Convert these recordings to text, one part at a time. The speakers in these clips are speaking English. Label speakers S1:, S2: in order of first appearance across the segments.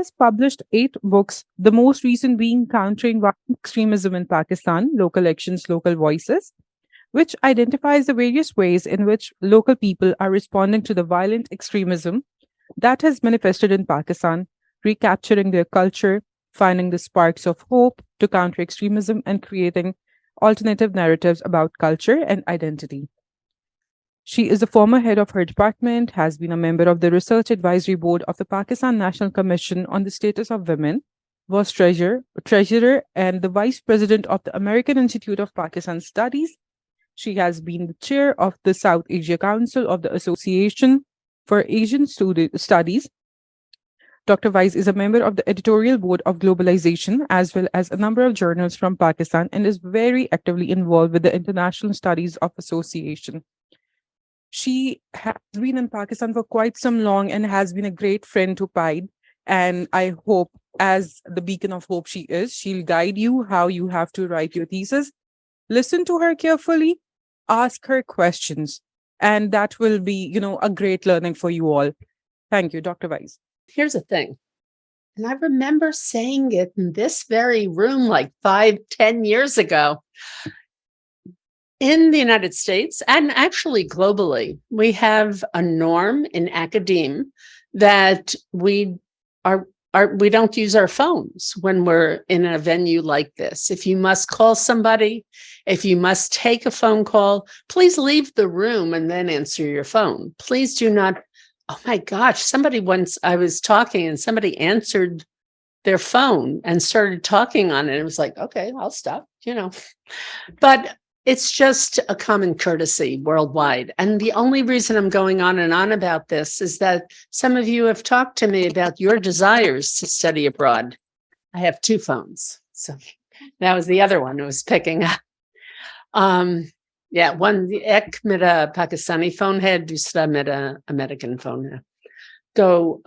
S1: has published 8 books, the most recent being Countering Violent Extremism in Pakistan, Local Actions, Local Voices, which identifies the various ways in which local people are responding to the violent extremism that has manifested in Pakistan, recapturing their culture, finding the sparks of hope to counter extremism, and creating alternative narratives about culture and identity. She is the former head of her department, has been a member of the Research Advisory Board of the Pakistan National Commission on the Status of Women, was treasurer and the vice president of the American Institute of Pakistan Studies. She has been the chair of the South Asia Council of the Association for Asian Studies. Dr. Weiss is a member of the editorial board of Globalization, as well as a number of journals from Pakistan, and is very actively involved with the International Studies of Association. She has been in Pakistan for quite some long and has been a great friend to PIDE. And I hope, as the beacon of hope she is, she'll guide you how you have to write your thesis. Listen to her carefully, ask her questions, and that will be, a great learning for you all. Thank you, Dr. Weiss.
S2: Here's the thing. And I remember saying it in this very room like 5-10 years ago. In the United States, and actually globally, we have a norm in academia that we don't use our phones when we're in a venue like this. If you must call somebody, if you must take a phone call, please leave the room and then answer your phone. Please do not. Oh my gosh, somebody once, I was talking and somebody answered their phone and started talking on it. It was like, okay, I'll stop, But it's just a common courtesy worldwide. And the only reason I'm going on and on about this is that some of you have talked to me about your desires to study abroad. I have 2 phones. So that was the other one I was picking up. One ek mera Pakistani phone hai, dusra mera American phone hai. So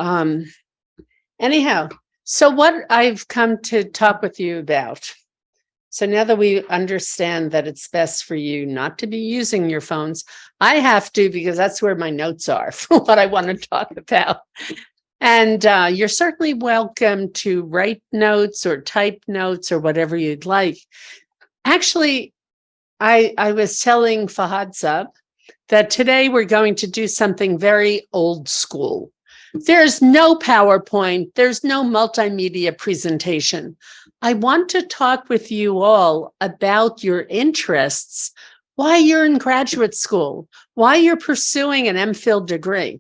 S2: anyhow, so what I've come to talk with you about. So now that we understand that it's best for you not to be using your phones, I have to, because that's where my notes are for what I want to talk about. And you're certainly welcome to write notes or type notes or whatever you'd like. Actually, I was telling Fahad Sab that today we're going to do something very old school. There's no PowerPoint, there's no multimedia presentation. I want to talk with you all about your interests, why you're in graduate school, why you're pursuing an MPhil degree.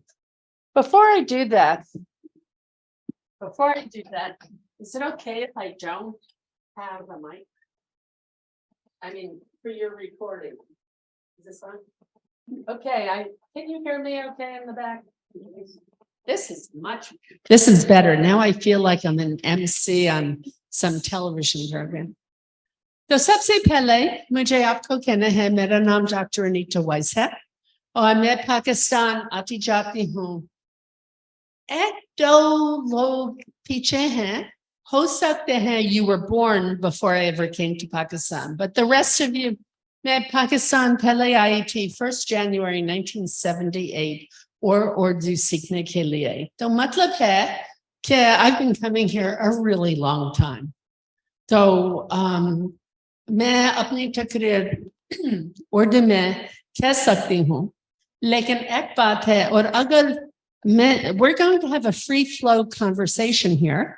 S2: Before I do that, is it okay if I don't have a mic? I mean, for your recording. Is this on? Okay, can you hear me okay in the back? This is better. Now I feel like I'm an MC on some television program. तो सबसे पहले मुझे आपको कहना है मेरा नाम doctor Anita vice है और मैं पाकिस्तान आती जाती हूँ 1-2 लोग पीछे हैं हो सकते हैं you were born before I ever came to Pakistan, but the rest of you, मैं पाकिस्तान पहले आई थी 1st January 1978 और उर्दू सीखने के लिए. तो मतलब है कि I've been coming here a really long time. तो मैं अपनी तकरीर उर्दू में कह सकती हूँ, लेकिन एक बात है और अगर we're going to have a free flow conversation here,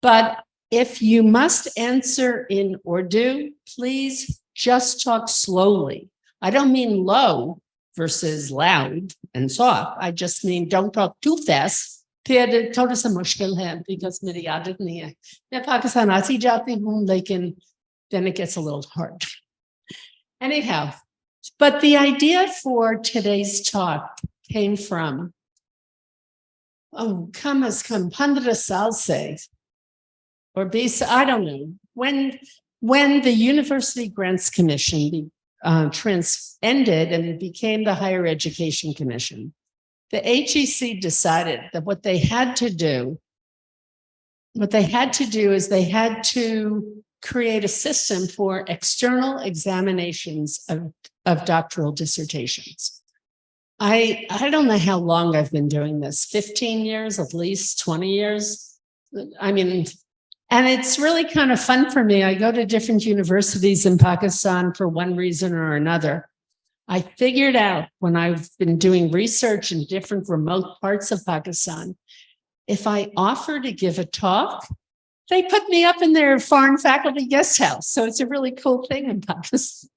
S2: but if you must answer in Urdu, please just talk slowly. I don't mean low versus loud and soft. I just mean don't talk too fast. फिर थोड़ा सा मुश्किल है because मेरी आदत नहीं है. मैं पाकिस्तान आती जाती हूँ, लेकिन then it gets a little hard. Anyhow, but the idea for today's talk came from कम से कम 15 साल से, or I don't know, when the University Grants Commission ended and it became the Higher Education Commission, the HEC decided that what they had to do is they had to create a system for external examinations of doctoral dissertations. I don't know how long I've been doing this, 15 years, at least 20 years. I mean, and it's really kind of fun for me. I go to different universities in Pakistan for one reason or another. I figured out when I've been doing research in different remote parts of Pakistan, if I offer to give a talk, they put me up in their foreign faculty guest house. So it's a really cool thing in Pakistan.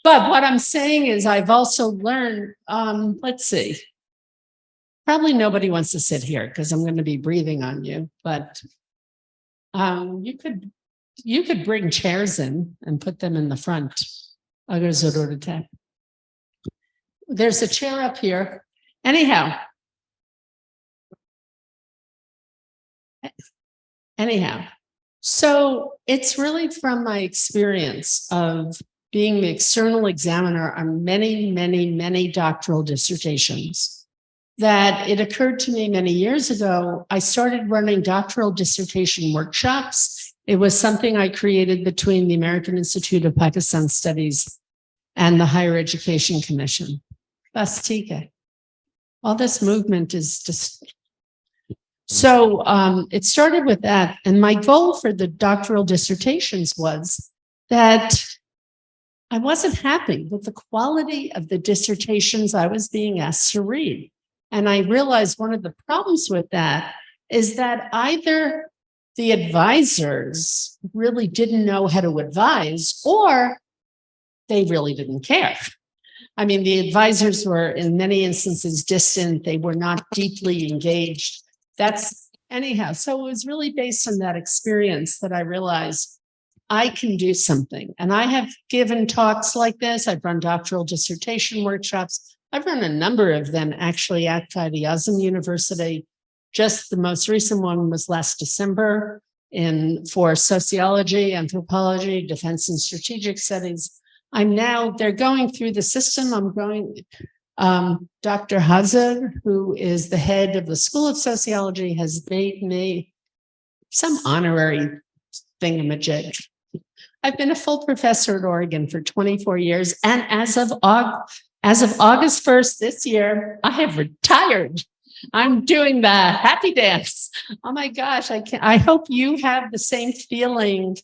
S2: But what I'm saying is I've also learned, let's see, probably nobody wants to sit here because I'm going to be breathing on you, but you could bring chairs in and put them in the front. There's a chair up here. Anyhow, so it's really from my experience of being the external examiner on many, many, many doctoral dissertations that it occurred to me many years ago. I started running doctoral dissertation workshops. It was something I created between the American Institute of Pakistan Studies and the Higher Education Commission. Bastika. All this movement is just... So it started with that. And my goal for the doctoral dissertations was that I wasn't happy with the quality of the dissertations I was being asked to read. And I realized one of the problems with that is that either the advisors really didn't know how to advise, or they really didn't care. I mean, the advisors were in many instances distant. They were not deeply engaged. Anyhow, so it was really based on that experience that I realized I can do something. And I have given talks like this. I've run doctoral dissertation workshops. I've run a number of them actually at PIDE University. Just the most recent one was last December for sociology, anthropology, defense and strategic studies. They're going through the system. Dr. Hazar, who is the head of the School of Sociology, has made me some honorary thingamajig. I've been a full professor at Oregon for 24 years, and as of August 1st this year, I have retired. I'm doing the happy dance. Oh my gosh, I hope you have the same feeling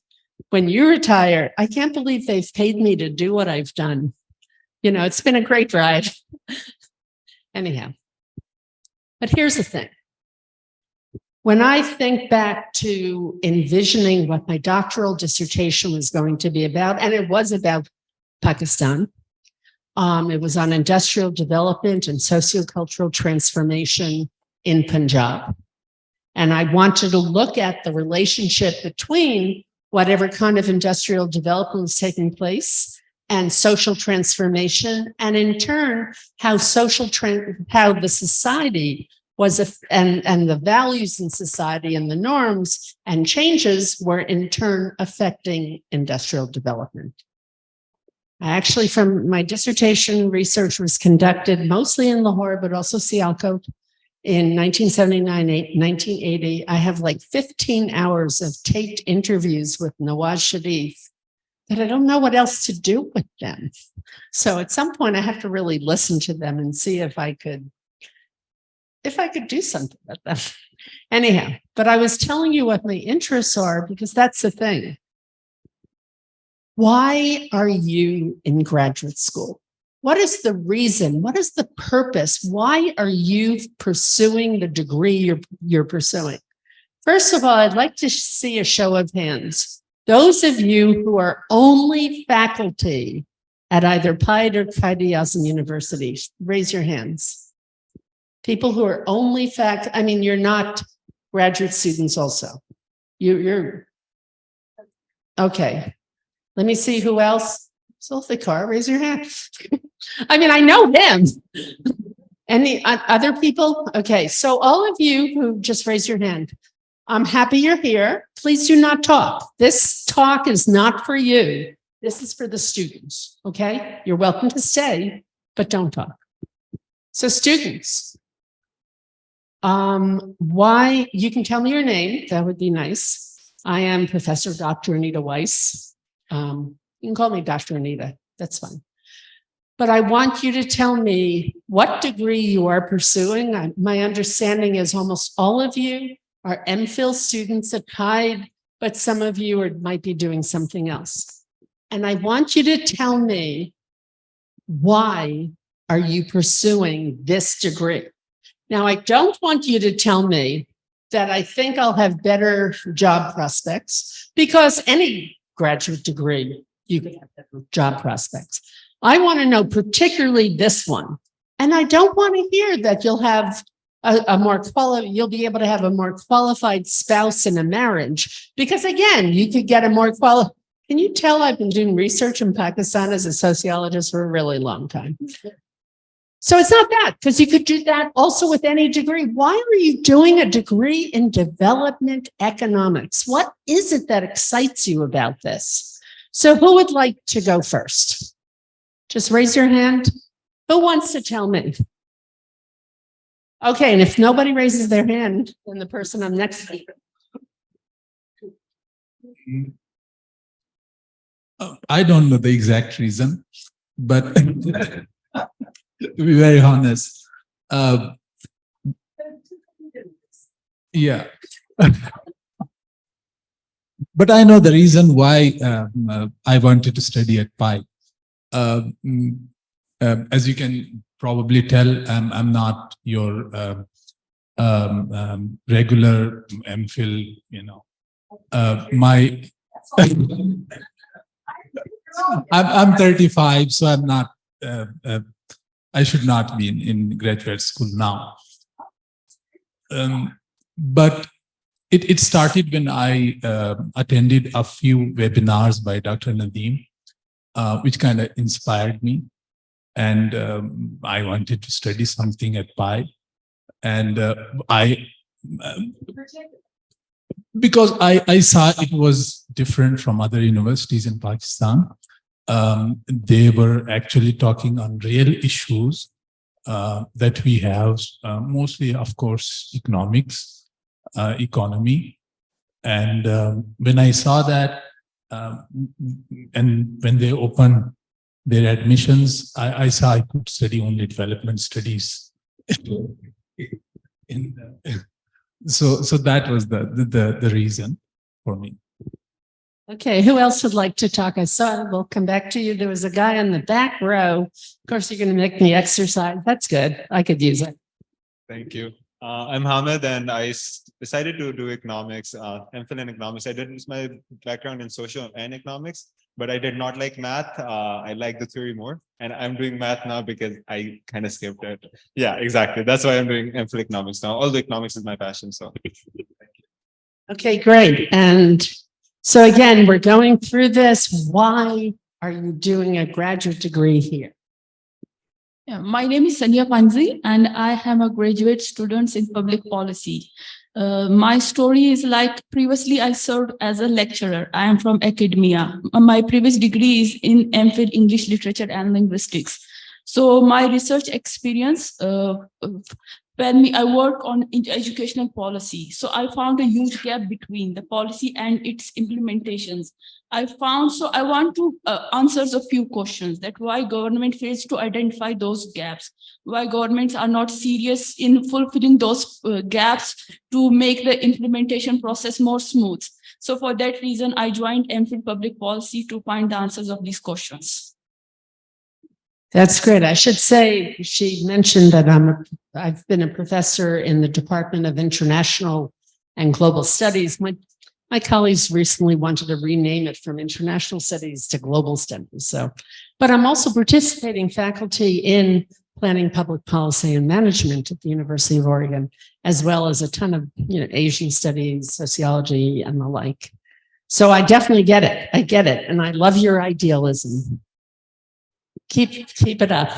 S2: when you retire. I can't believe they've paid me to do what I've done. It's been a great ride. Anyhow, but here's the thing. When I think back to envisioning what my doctoral dissertation was going to be about, and it was about Pakistan, it was on industrial development and sociocultural transformation in Punjab. And I wanted to look at the relationship between whatever kind of industrial development was taking place and social transformation, and in turn, how the society was, and the values in society and the norms and changes were in turn affecting industrial development. Actually, from my dissertation, research was conducted mostly in Lahore, but also Sialkot in 1979, 1980. I have like 15 hours of taped interviews with Nawaz Sharif, but I don't know what else to do with them. So at some point I have to really listen to them and see if I could do something with them. Anyhow, but I was telling you what my interests are, because that's the thing. Why are you in graduate school? What is the reason? What is the purpose? Why are you pursuing the degree you're pursuing? First of all, I'd like to see a show of hands. Those of you who are only faculty at either PIDE or PIDE University, raise your hands. People who are only you're not graduate students also. You're okay. Let me see who else. Zulfikar, raise your hand. I know him. Any other people? Okay, so all of you who just raised your hand, I'm happy you're here. Please do not talk. This talk is not for you. This is for the students, okay? You're welcome to stay, but don't talk. So students, why, you can tell me your name, that would be nice. I am Professor Dr. Anita Weiss. You can call me Dr. Anita, that's fine. But I want you to tell me what degree you are pursuing. My understanding is almost all of you are MPhil students at PIDE, but some of you might be doing something else. And I want you to tell me, why are you pursuing this degree? Now, I don't want you to tell me that I think I'll have better job prospects, because any graduate degree, you can have better job prospects. I want to know particularly this one. And I don't want to hear that you'll have you'll be able to have a more qualified spouse in a marriage, because again, you could get a more qualified. Can you tell I've been doing research in Pakistan as a sociologist for a really long time? So it's not that, because you could do that also with any degree. Why are you doing a degree in development economics? What is it that excites you about this? So who would like to go first? Just raise your hand. Who wants to tell me? Okay, and if nobody raises their hand, then the person I'm next to.
S3: I don't know the exact reason, but to be very honest, yeah. But I know the reason why I wanted to study at PIDE. As you can probably tell, I'm not your regular MPhil, I'm 35, so I'm not, I should not be in graduate school now. But it started when I attended a few webinars by Dr. Nadeem, which kind of inspired me. And I wanted to study something at PIDE. And because I saw it was different from other universities in Pakistan. They were actually talking on real issues that we have, mostly, of course, economics, economy. And when I saw that, and when they opened their admissions, I saw I could study only development studies. So that was the reason for me.
S2: Okay, who else would like to talk? I saw, we'll come back to you. There was a guy on the back row. Of course, you're going to make me exercise. That's good. I could use it.
S4: Thank you. I'm Hamid, and I decided to do economics, MPhil in economics. I did my background in social and economics, but I did not like math. I like the theory more, and I'm doing math now because I kind of skipped it. Yeah, exactly. That's why I'm doing MPhil economics now. Although economics is my passion, so. Thank you.
S2: Okay, great. And so again, we're going through this. Why are you doing a graduate degree here?
S5: Yeah, my name is Sanya Panzi, and I am a graduate student in public policy. My story is like, previously I served as a lecturer. I am from academia. My previous degree is in MPhil English Literature and Linguistics. So my research experience, when I work on educational policy. So I found a huge gap between the policy and its implementations. I want to answer a few questions, that why government fails to identify those gaps, why governments are not serious in fulfilling those gaps to make the implementation process more smooth. So for that reason, I joined MPhil Public Policy to find the answers of these questions.
S2: That's great. I should say, she mentioned that I've been a professor in the Department of International and Global Studies. My colleagues recently wanted to rename it from International Studies to Global Studies. So, but I'm also participating faculty in planning public policy and management at the University of Oregon, as well as a ton of Asian studies, sociology, and the like. So I definitely get it. I get it, and I love your idealism. Keep it up.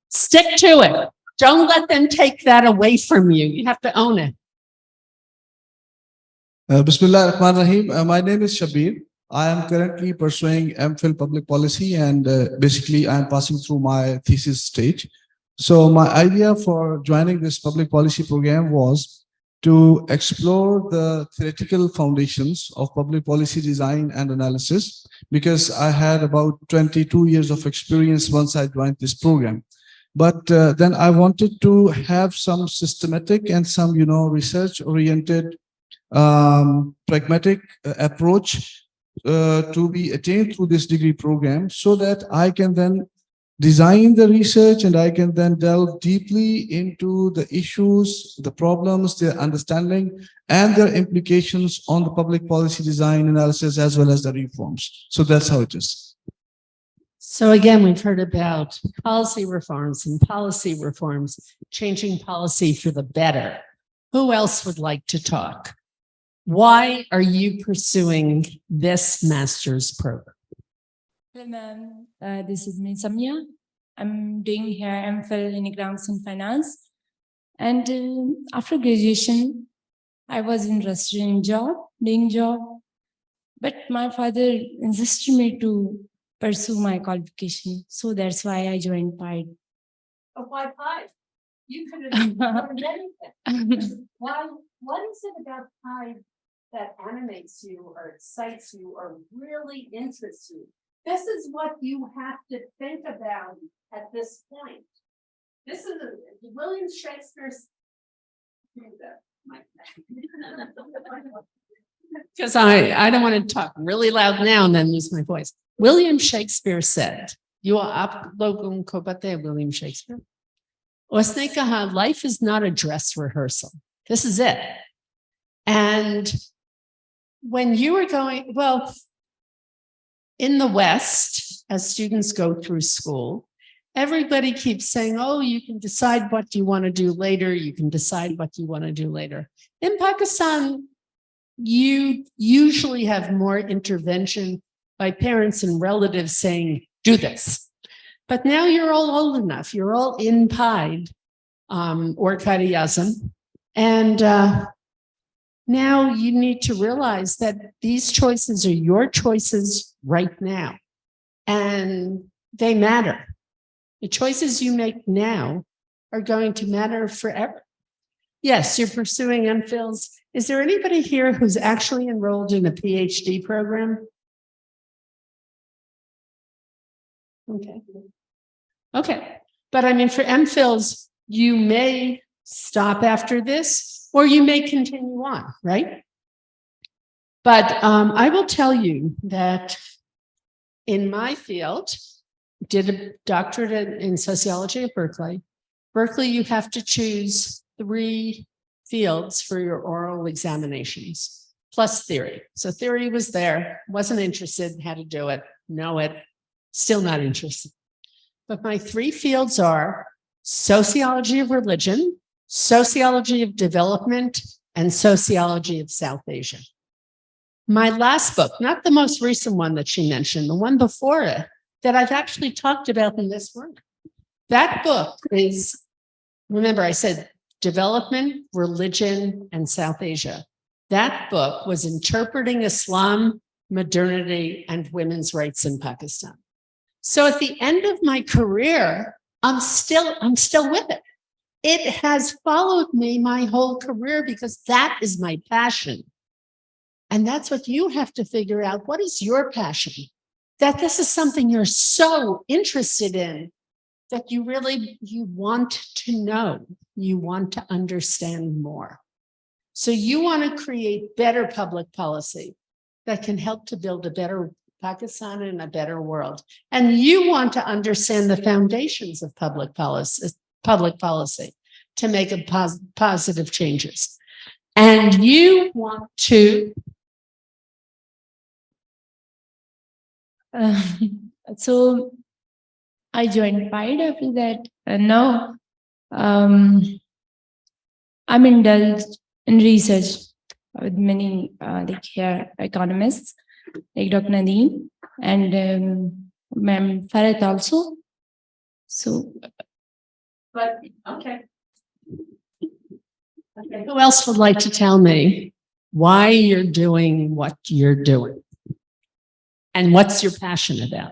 S2: Stick to it. Don't let them take that away from you. You have to own it.
S6: Bismillah ar-Rahman ar-Rahim. My name is Shabir. I am currently pursuing MPhil Public Policy, and basically I am passing through my thesis stage. So my idea for joining this public policy program was to explore the theoretical foundations of public policy design and analysis, because I had about 22 years of experience once I joined this program. But then I wanted to have some systematic and some, research-oriented pragmatic approach to be attained through this degree program, so that I can then design the research and I can then delve deeply into the issues, the problems, their understanding, and their implications on the public policy design analysis as well as the reforms. So that's how it is.
S2: So again, we've heard about policy reforms and policy reforms, changing policy for the better. Who else would like to talk? Why are you pursuing this master's program?
S7: Hello, ma'am. This is me, Samia. I'm doing here MPhil in Economics and Finance. And after graduation, I was interested in doing job. But my father insisted me to pursue my qualification. So that's why I joined PIDE.
S2: Oh, why PIDE? You could have learned anything. Why? What is it about PIDE that animates you or excites you or really interests you? This is what you have to think about at this point. This is William Shakespeare's. Because I don't want to talk really loud now and then lose my voice. William Shakespeare said, "You are up logum kobate." William Shakespeare. Usne kaha, life is not a dress rehearsal. This is it. And when you were going, well, in the West, as students go through school, everybody keeps saying, oh, you can decide what you want to do later. You can decide what you want to do later. In Pakistan, you usually have more intervention by parents and relatives saying, do this. But now you're all old enough. You're all in PIDE or plagiarism. And now you need to realize that these choices are your choices right now. And they matter. The choices you make now are going to matter forever. Yes, you're pursuing MPhils. Is there anybody here who's actually enrolled in a PhD program? Okay. Okay. But I mean, for MPhils, you may stop after this, or you may continue on, right? But I will tell you that in my field, did a doctorate in sociology at Berkeley. Berkeley, you have to choose 3 fields for your oral examinations, plus theory. So theory was there, wasn't interested, had to do it, know it, still not interested. But my 3 fields are sociology of religion, sociology of development, and sociology of South Asia. My last book, not the most recent one that she mentioned, the one before it, that I've actually talked about in this room. That book is, remember I said development, religion, and South Asia. That book was interpreting Islam, modernity, and women's rights in Pakistan. So at the end of my career, I'm still with it. It has followed me my whole career because that is my passion. And that's what you have to figure out. What is your passion? That this is something you're so interested in that you want to know, you want to understand more. So you want to create better public policy that can help to build a better Pakistan and a better world. And you want to understand the foundations of public policy to make a positive changes. And you want to
S7: so I joined PIDE after that. Now I'm indulged in research with many here economists like Dr. Nadeem and Ma'am Farhat also. So,
S2: but okay. Who else would like to tell me why you're doing what you're doing? And what's your passion about?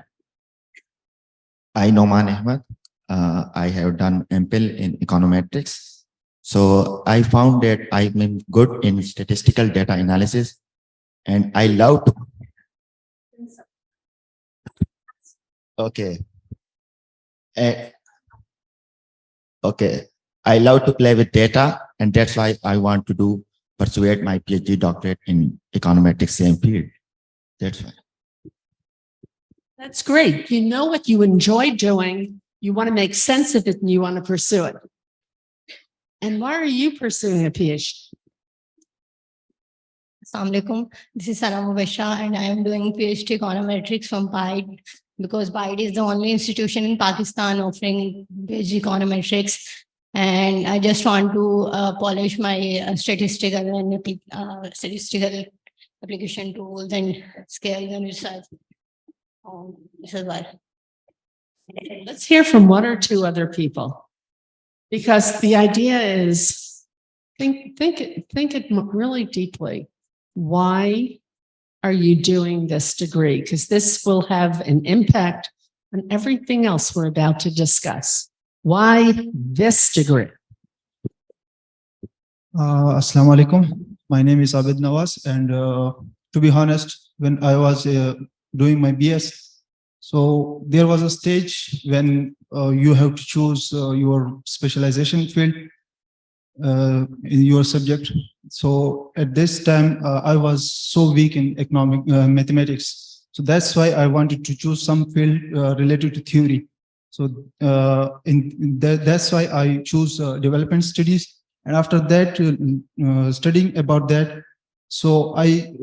S8: I Noman Ahmed. I have done MPhil in econometrics. So I found that I'm good in statistical data analysis, and I love to. Okay. Okay. I love to play with data, and that's why I want to do pursued my PhD doctorate in econometrics same field. That's why.
S2: That's great. You know what you enjoy doing. You want to make sense of it and you want to pursue it. And why are you pursuing a PhD?
S9: Assalamu alaikum. This is Sana Mubashir and I am doing PhD econometrics from PIDE because PIDE is the only institution in Pakistan offering PhD econometrics. And I just want to polish my statistical application tools and skills and research. This is why.
S2: Let's hear from one or two other people. Because the idea is think it really deeply. Why are you doing this degree? Because this will have an impact on everything else we're about to discuss. Why this degree?
S10: Assalamu alaikum. My name is Abid Nawaz, and to be honest, when I was doing my BS, so there was a stage when you have to choose your specialization field in your subject. So at this time, I was so weak in mathematics. So that's why I wanted to choose some field related to theory. So that's why I choose development studies. And after that, studying about that, so I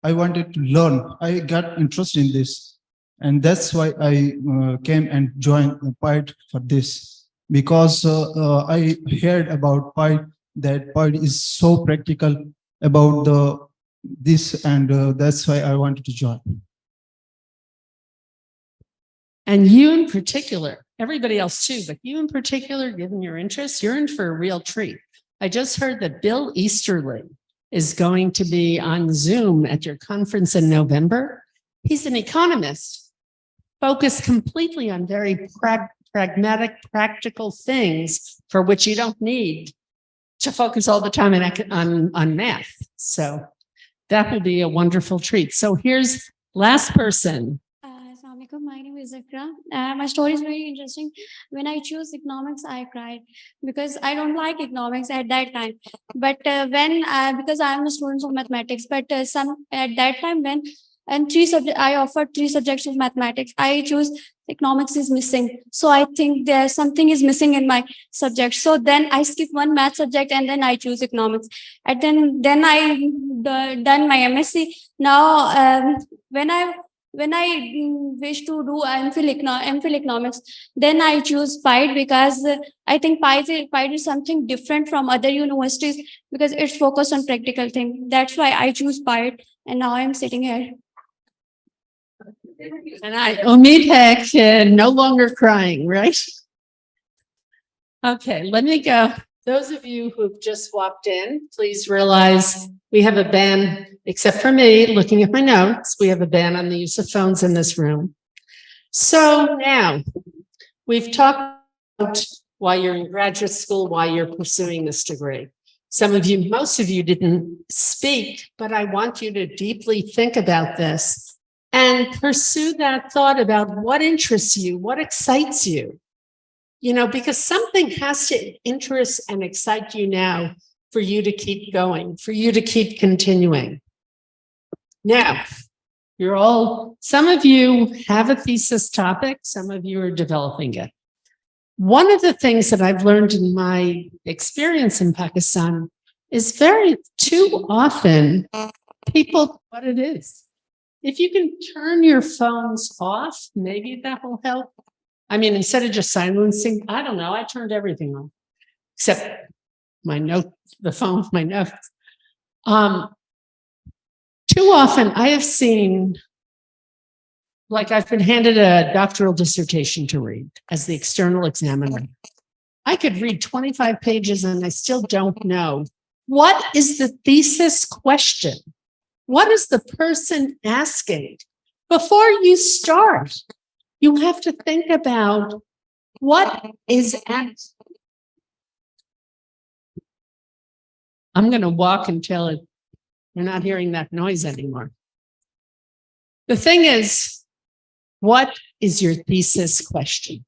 S10: wanted to learn. I got interested in this. And that's why I came and joined PIDE for this. Because I heard about PIDE, that PIDE is so practical about this, and that's why I wanted to join.
S2: And you in particular, everybody else too, but you in particular, given your interest, you're in for a real treat. I just heard that Bill Easterly is going to be on Zoom at your conference in November. He's an economist focused completely on very pragmatic, practical things for which you don't need to focus all the time on math. So that will be a wonderful treat. So here's last person.
S11: Assalamualaikum. My name is Zikra. My story is very interesting. When I chose economics, I cried because I don't like economics at that time. But because I am a student of mathematics, but at that time when I offered 3 subjects of mathematics, I chose economics is missing. So I think there's something is missing in my subject. So then I skip one math subject and then I choose economics. And then I done my MSc. Now when I wish to do MPhil economics, then I choose PIDE because I think PIDE is something different from other universities because it's focused on practical things. That's why I choose PIDE, and now I'm sitting here.
S2: And Anita no longer crying, right? Okay, let me go. Those of you who've just walked in, please realize we have a ban, except for me looking at my notes, we have a ban on the use of phones in this room. So now we've talked about why you're in graduate school, why you're pursuing this degree. Most of you didn't speak, but I want you to deeply think about this and pursue that thought about what interests you, what excites you. You know, because something has to interest and excite you now for you to keep going, for you to keep continuing. Now, some of you have a thesis topic, some of you are developing it. One of the things that I've learned in my experience in Pakistan is too often what it is. If you can turn your phones off, maybe that will help. I mean, instead of just silencing, I don't know, I turned everything on, except my note, the phone, my notes. Too often I have seen, like I've been handed a doctoral dissertation to read as the external examiner. I could read 25 pages and I still don't know. What is the thesis question? What is the person asking? Before you start, you have to think about what is asked. I'm going to walk until you're not hearing that noise anymore. The thing is, what is your thesis question?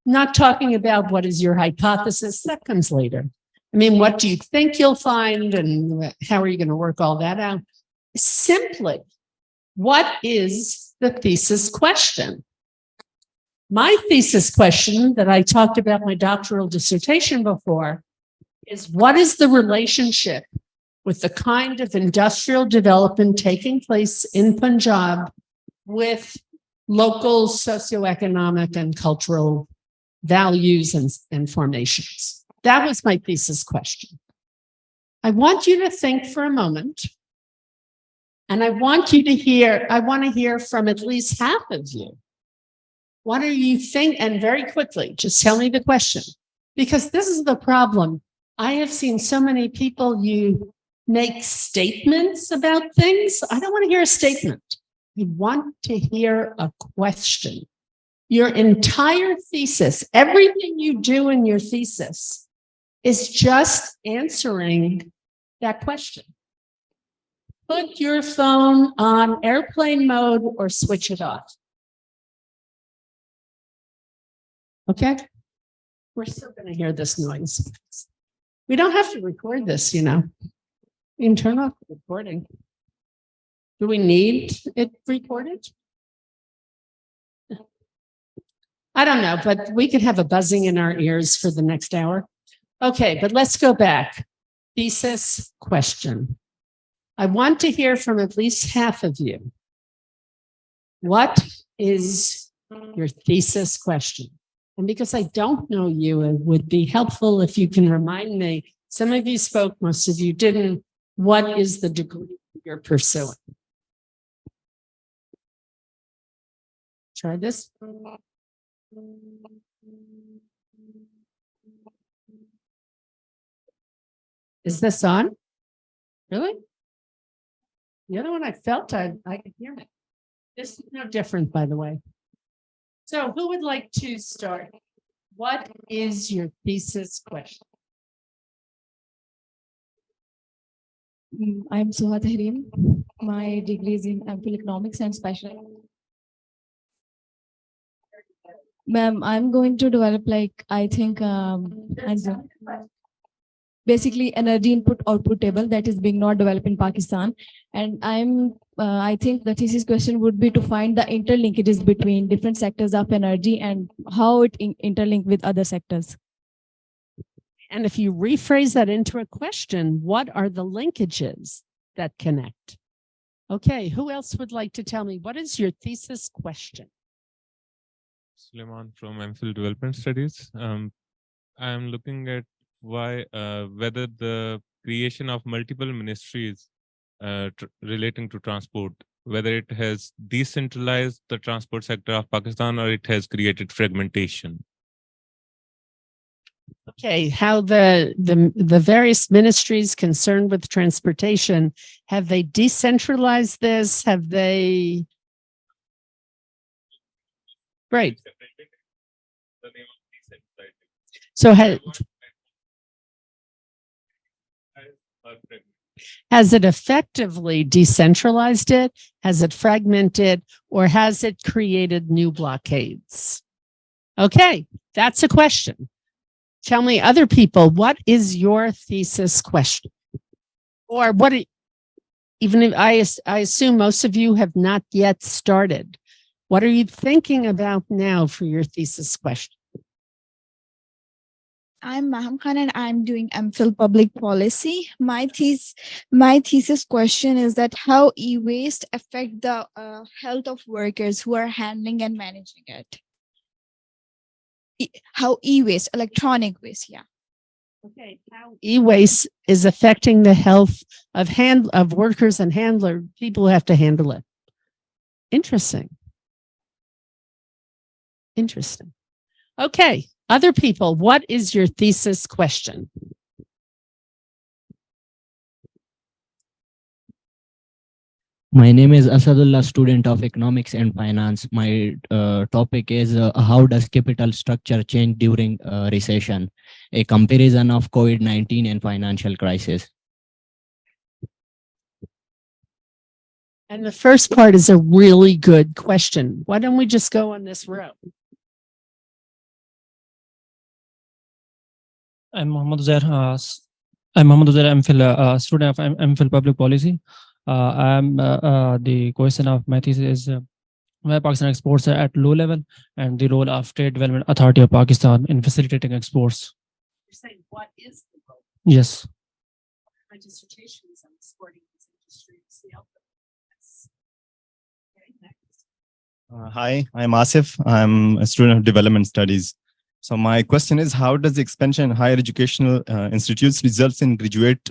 S2: I'm not talking about what is your hypothesis, that comes later. I mean, what do you think you'll find and how are you going to work all that out? Simply, what is the thesis question? My thesis question that I talked about my doctoral dissertation before is what is the relationship with the kind of industrial development taking place in Punjab with local socioeconomic and cultural values and formations? That was my thesis question. I want you to think for a moment, and I want to hear from at least half of you. What do you think? And very quickly, just tell me the question, because this is the problem. I have seen so many people, you make statements about things. I don't want to hear a statement. I want to hear a question. Your entire thesis, everything you do in your thesis is just answering that question. Put your phone on airplane mode or switch it off. Okay? We're still going to hear this noise. We don't have to record this, you know. You can turn off the recording. Do we need it recorded? I don't know, but we could have a buzzing in our ears for the next hour. Okay, but let's go back. Thesis question. I want to hear from at least half of you. What is your thesis question? And because I don't know you, it would be helpful if you can remind me. Some of you spoke, most of you didn't. What is the degree you're pursuing? Try this. Is this on? Really? The other one I felt I could hear it. This is no different, by the way. So who would like to start? What is your thesis question?
S12: I'm Suha Tahreem. My degree is in MPhil Economics and Special. Ma'am, I'm going to develop basically energy input output table that is being not developed in Pakistan. And I think the thesis question would be to find the interlinkages between different sectors of energy and how it interlink with other sectors.
S2: And if you rephrase that into a question, what are the linkages that connect? Okay, who else would like to tell me what is your thesis question?
S13: Suleiman from MPhil Development Studies. I'm looking at whether the creation of multiple ministries relating to transport, whether it has decentralized the transport sector of Pakistan or it has created fragmentation.
S2: Okay, how the various ministries concerned with transportation, have they decentralized this? Have they? Great. So has it effectively decentralized it? Has it fragmented? Or has it created new blockades? Okay, that's a question. Tell me, other people, what is your thesis question? Or what, even if I assume most of you have not yet started, what are you thinking about now for your thesis question?
S14: I'm Maham Khan and I'm doing MPhil Public Policy. My thesis question is that how e-waste affect the health of workers who are handling and managing it. How e-waste, electronic waste, yeah.
S2: Okay, how e-waste is affecting the health of workers and people who have to handle it. Interesting. Interesting. Okay, other people, what is your thesis question?
S15: My name is Asadullah, student of Economics and Finance. My topic is how does capital structure change during recession? A comparison of COVID-19 and financial crisis.
S2: And the first part is a really good question. Why don't we just go on this row?
S16: I'm Mohammad Uzair. I'm Mohammad Uzair, MPhil, student of MPhil Public Policy. The question of my thesis is why Pakistan exports at low level and the role of Trade Development Authority of Pakistan in facilitating exports.
S2: You're saying what is the role?
S16: Yes.
S2: My dissertation is on supporting these industries. The output. Okay, next.
S17: Hi, I'm Asif. I'm a student of development studies. So my question is, how does the expansion in higher educational institutes results in graduate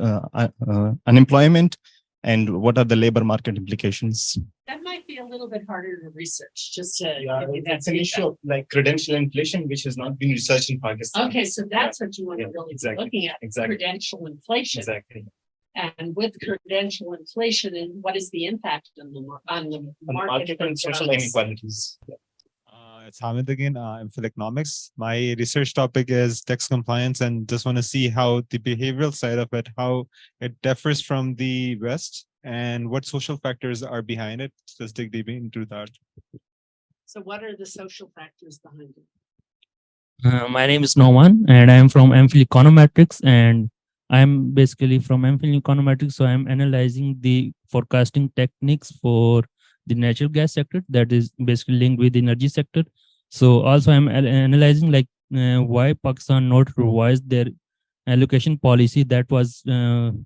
S17: unemployment, and what are the labor market implications?
S2: That might be a little bit harder to research, just to give you that
S17: That's an issue of like credential inflation, which has not been researched in Pakistan.
S2: Okay, so that's what you want to really be looking at, credential inflation.
S17: Exactly.
S2: And with credential inflation, and what is the impact on the market
S17: and social
S2: jobs?
S17: inequalities.
S4: It's Hamid again. I'm for economics. My research topic is tax compliance, and just want to see how the behavioral side of it, how it differs from the West, and what social factors are behind it. Just dig deep into that.
S2: So what are the social factors behind it?
S16: My name is Noman, and I am from MPhil Econometrics, and I'm basically from MPhil Econometrics. So I'm analyzing the forecasting techniques for the natural gas sector that is basically linked with the energy sector. So also I'm analyzing like why Pakistan not revised their allocation policy that was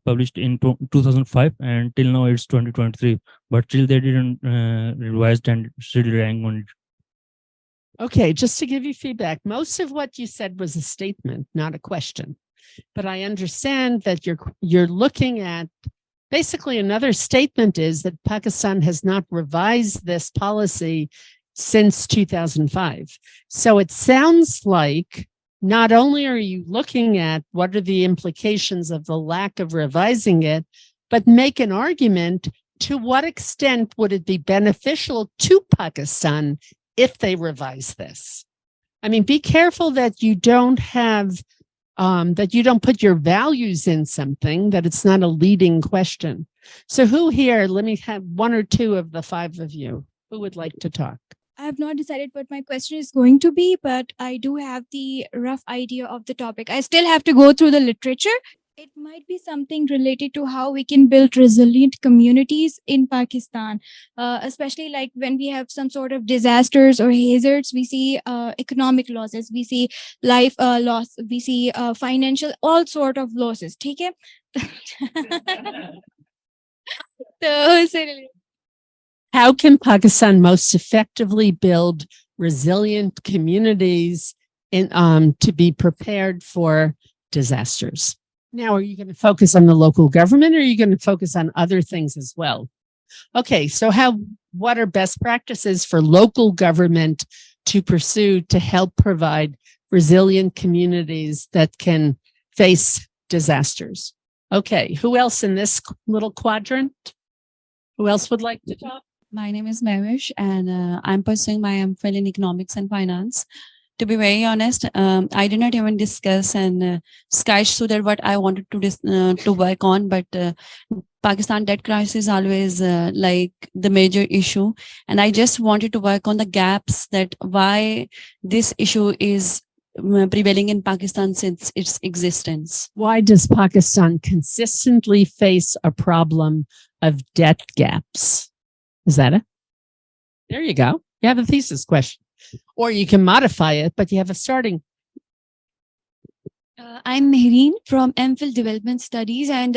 S16: published in 2005, and till now it's 2023, but still they didn't revise and still relying on it.
S2: Okay, just to give you feedback, most of what you said was a statement, not a question. But I understand that you're looking at basically another statement is that Pakistan has not revised this policy since 2005. So it sounds like not only are you looking at what are the implications of the lack of revising it, but make an argument to what extent would it be beneficial to Pakistan if they revise this. I mean, be careful that you don't have that you don't put your values in something, that it's not a leading question. So who here, let me have one or two of the five of you, who would like to talk?
S18: I have not decided what my question is going to be, but I do have the rough idea of the topic. I still have to go through the literature. It might be something related to how we can build resilient communities in Pakistan, especially like when we have some sort of disasters or hazards, we see economic losses, we see life loss, we see financial, all sort of losses. ठीक है? तो
S2: how can Pakistan most effectively build resilient communities in to be prepared for disasters? Now, are you going to focus on the local government, or are you going to focus on other things as well? Okay, so what are best practices for local government to pursue to help provide resilient communities that can face disasters? Okay, who else in this little quadrant? Who else would like to talk?
S19: My name is Mevish, and I'm pursuing my MPhil in Economics and Finance. To be very honest, I did not even discuss and sketch through that what I wanted to work on, but Pakistan debt crisis is always like the major issue, and I just wanted to work on the gaps that why this issue is prevailing in Pakistan since its existence.
S2: Why does Pakistan consistently face a problem of debt gaps? Is that it? There you go. You have a thesis question. Or you can modify it, but you have a starting.
S18: I'm Mehreen from MPhil Development Studies, and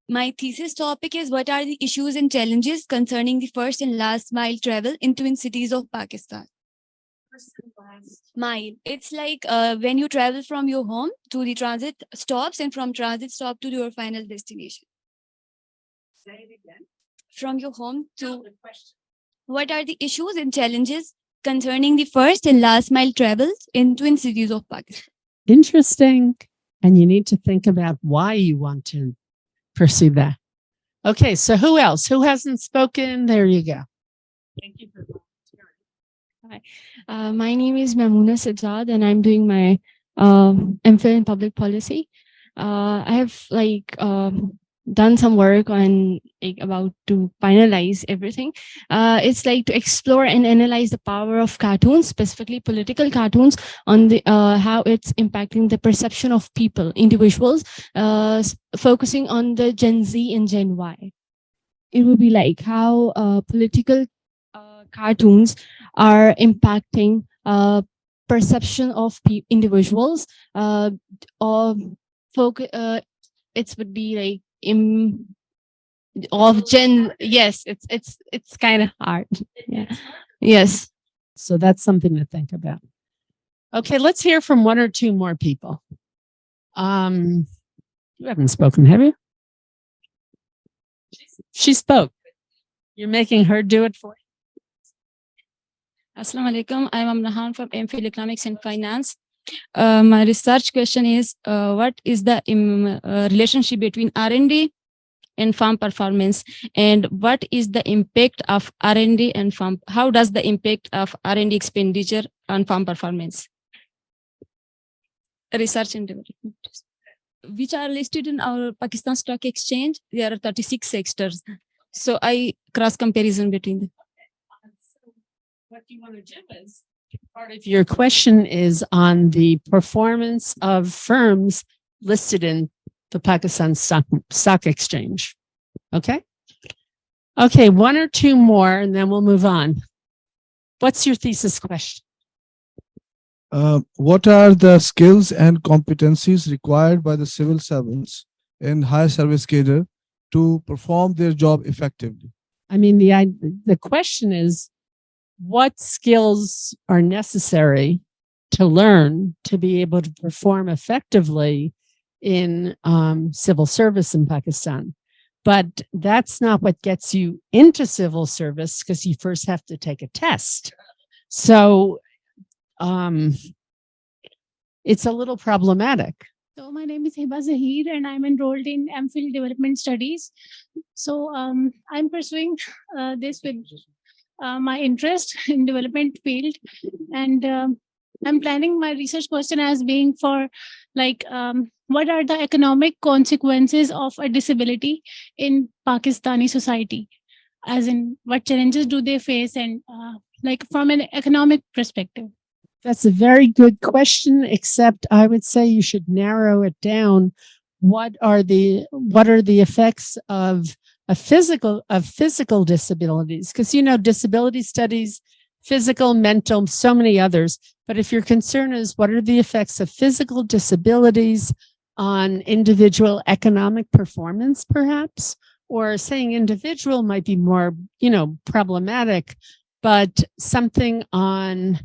S18: my thesis topic is what are the issues and challenges concerning the first and last mile travel in twin cities of Pakistan. Mile. It's like when you travel from your home to the transit stops and from transit stop to your final destination.
S2: Say it again.
S18: From your home to what are the issues and challenges concerning the first and last mile travels in twin cities of Pakistan.
S2: Interesting. And you need to think about why you want to pursue that. Okay, so who else? Who hasn't spoken? There you go. Thank you for volunteering.
S20: Hi, my name is Mamoona Sajjad, and I'm doing my MPhil in Public Policy. I have done some work on like about to finalize everything. It's like to explore and analyze the power of cartoons, specifically political cartoons, on the how it's impacting the perception of people, individuals, focusing on the Gen Z and Gen Y. It would be like how political cartoons are impacting perception of individuals, or focus. It would be like of Gen. Yes, it's kind of hard. Yeah. Yes.
S2: So that's something to think about. Okay, let's hear from one or two more people. You haven't spoken, have you? She spoke. You're making her do it for you.
S20: Assalamu alaikum. I'm Amnahan from MPhil Economics and Finance. My research question is, what is the relationship between R&D and farm performance, and what is the impact of R&D and farm? How does the impact of R&D expenditure on farm performance? Research and development, which are listed in our Pakistan Stock Exchange. There are 36 sectors. So I cross comparison between them.
S2: What you want to do is part of your question is on the performance of firms listed in the Pakistan Stock Exchange. Okay? Okay, one or two more and then we'll move on. What's your thesis question?
S6: What are the skills and competencies required by the civil servants in higher service cadre to perform their job effectively?
S2: I mean, the question is, what skills are necessary to learn to be able to perform effectively in civil service in Pakistan? But that's not what gets you into civil service, because you first have to take a test. So it's a little problematic.
S21: So my name is Hiba Zahir and I'm enrolled in MPhil Development Studies. So I'm pursuing this with my interest in development field, and I'm planning my research question as being for like what are the economic consequences of a disability in Pakistani society, as in what challenges do they face, and like from an economic perspective.
S2: That's a very good question, except I would say you should narrow it down. What are the effects of physical disabilities? Because, you know, disability studies, physical, mental, so many others. But if your concern is what are the effects of physical disabilities on individual economic performance, perhaps, or saying individual might be more, you know, problematic, but something on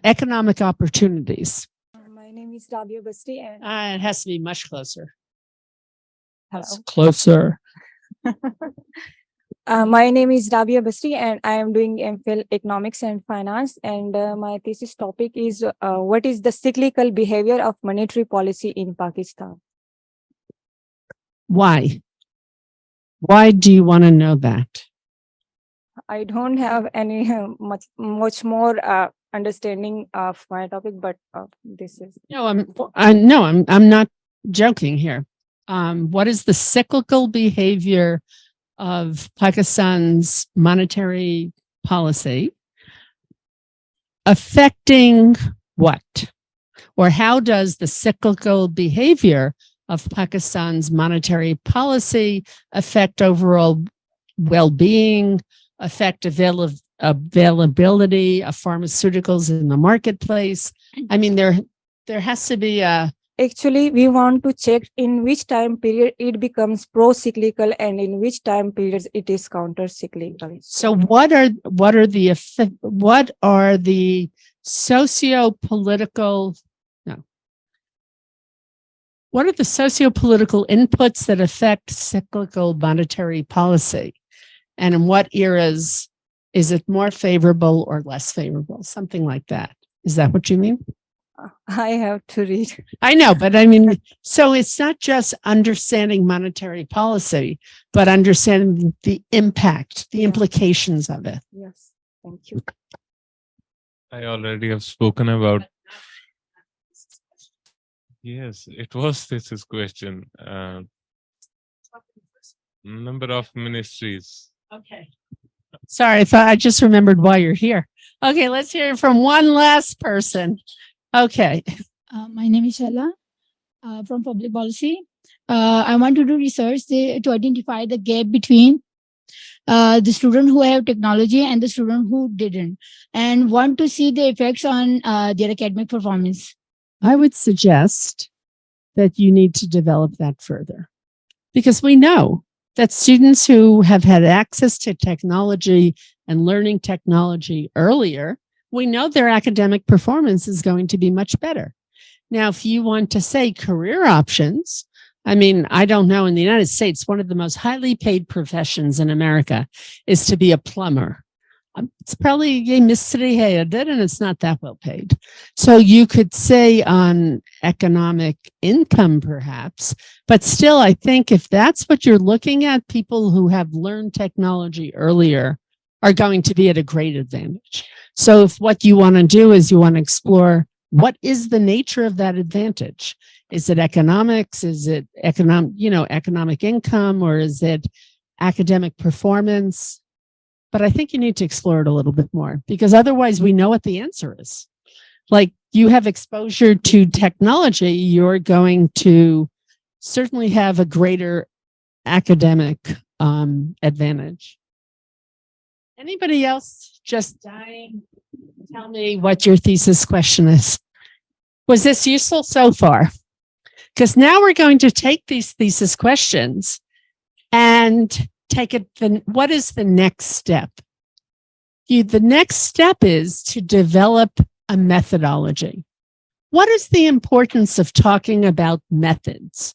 S2: economic opportunities.
S22: My name is Rabia Basti, and
S2: it has to be much closer.
S22: hello.
S2: Closer.
S22: My name is Rabia Basti, and I am doing MPhil Economics and Finance. And my thesis topic is what is the cyclical behavior of monetary policy in Pakistan?
S2: Why? Why do you want to know that?
S22: I don't have any much more understanding of my topic, but this is
S2: No, I'm not joking here. What is the cyclical behavior of Pakistan's monetary policy affecting what? Or how does the cyclical behavior of Pakistan's monetary policy affect overall well-being, affect availability of pharmaceuticals in the marketplace? I mean, there has to be a...
S22: Actually, we want to check in which time period it becomes pro-cyclical and in which time periods it is counter-cyclical.
S2: So what are the socio-political inputs that affect cyclical monetary policy? And in what eras is it more favorable or less favorable? Something like that. Is that what you mean?
S22: I have to read.
S2: I know, but I mean, so it's not just understanding monetary policy, but understanding the impact, the implications of it.
S22: Yes, thank you.
S13: I already have spoken about. Yes, it was this question. number of ministries.
S2: Okay. Sorry, I thought I just remembered why you're here. Okay, let's hear it from one last person. Okay.
S1: My name is Shella from Public Policy. I want to do research to identify the gap between the student who have technology and the student who didn't, and want to see the effects on their academic performance.
S2: I would suggest that you need to develop that further, because we know that students who have had access to technology and learning technology earlier, we know their academic performance is going to be much better. Now, if you want to say career options, I mean, I don't know, in the United States, one of the most highly paid professions in America is to be a plumber. It's probably a mystery, hey, and it's not that well paid. So you could say on economic income, perhaps, but still, I think if that's what you're looking at, people who have learned technology earlier are going to be at a great advantage. So if what you want to do is you want to explore what is the nature of that advantage? Is it economics? Is it economic income, or is it academic performance? But I think you need to explore it a little bit more, because otherwise we know what the answer is. Like, you have exposure to technology, you're going to certainly have a greater academic advantage. Anybody else just dying? Tell me what your thesis question is. Was this useful so far? Because now we're going to take these thesis questions and take it, what is the next step? The next step is to develop a methodology. What is the importance of talking about methods?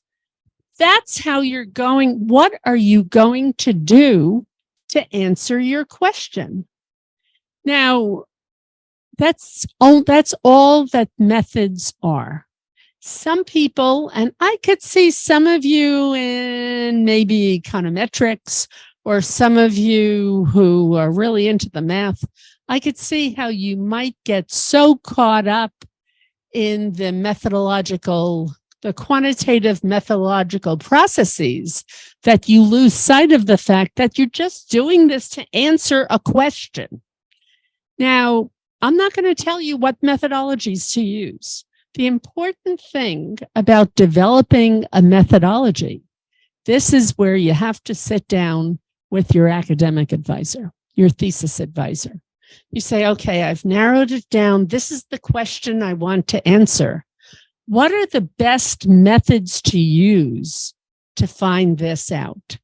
S2: That's how you're going, what are you going to do to answer your question? Now, that's all that methods are. Some people, and I could see some of you in maybe econometrics, or some of you who are really into the math, I could see how you might get so caught up in the quantitative methodological processes that you lose sight of the fact that you're just doing this to answer a question. Now, I'm not going to tell you what methodologies to use. The important thing about developing a methodology, this is where you have to sit down with your academic advisor, your thesis advisor. You say, okay, I've narrowed it down. This is the question I want to answer. What are the best methods to use to find this out?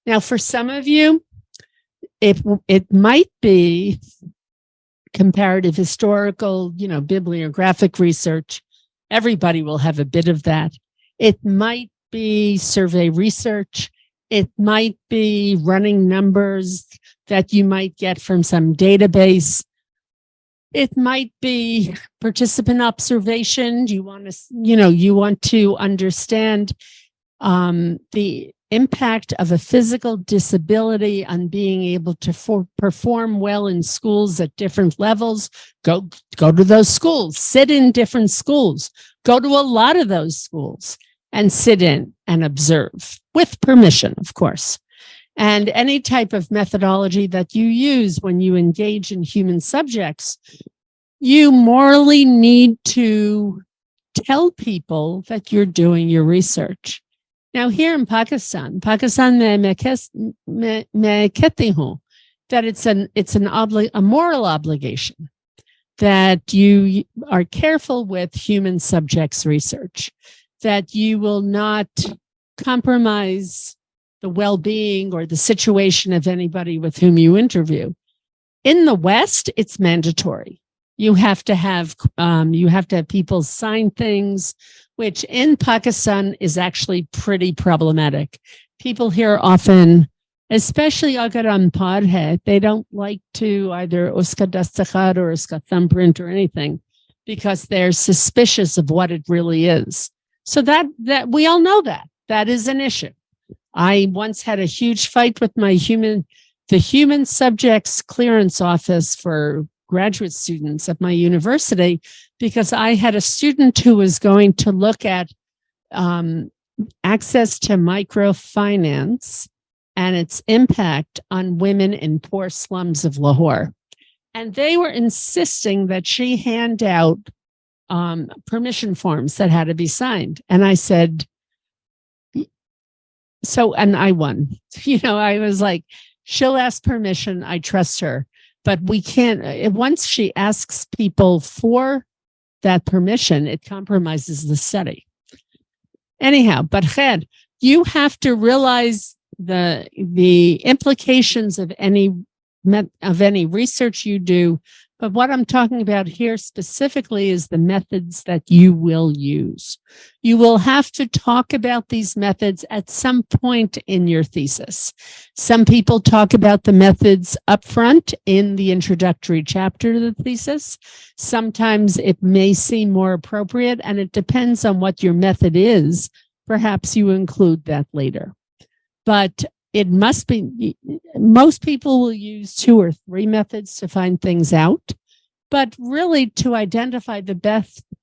S2: Now, for some of you, it might be comparative historical, bibliographic research. Everybody will have a bit of that. It might be survey research. It might be running numbers that you might get from some database. It might be participant observation. You want to understand the impact of a physical disability on being able to perform well in schools at different levels. Go to those schools, sit in different schools, go to a lot of those schools and sit in and observe with permission, of course. And any type of methodology that you use when you engage in human subjects, you morally need to tell people that you're doing your research. Now, here in Pakistan, मैं कहती हूँ that it's a moral obligation that you are careful with human subjects research, that you will not compromise the well-being or the situation of anybody with whom you interview. In the West, it's mandatory. You have to have people sign things, which in Pakistan is actually pretty problematic. People here often, especially agar unpad hai, they don't like to either uska dastakhar or uska thumbprint or anything, because they're suspicious of what it really is. So that we all know that is an issue. I once had a huge fight with the human subjects clearance office for graduate students at my university, because I had a student who was going to look at access to microfinance and its impact on women in poor slums of Lahore. And they were insisting that she hand out permission forms that had to be signed. And I said, so, and I won. I was like, she'll ask permission. I trust her. But we can't, once she asks people for that permission, it compromises the study. Anyhow, but Khed, you have to realize the implications of any research you do. But what I'm talking about here specifically is the methods that you will use. You will have to talk about these methods at some point in your thesis. Some people talk about the methods up front in the introductory chapter to the thesis. Sometimes it may seem more appropriate, and it depends on what your method is. Perhaps you include that later. But it must be, most people will use 2 or 3 methods to find things out, but really to identify the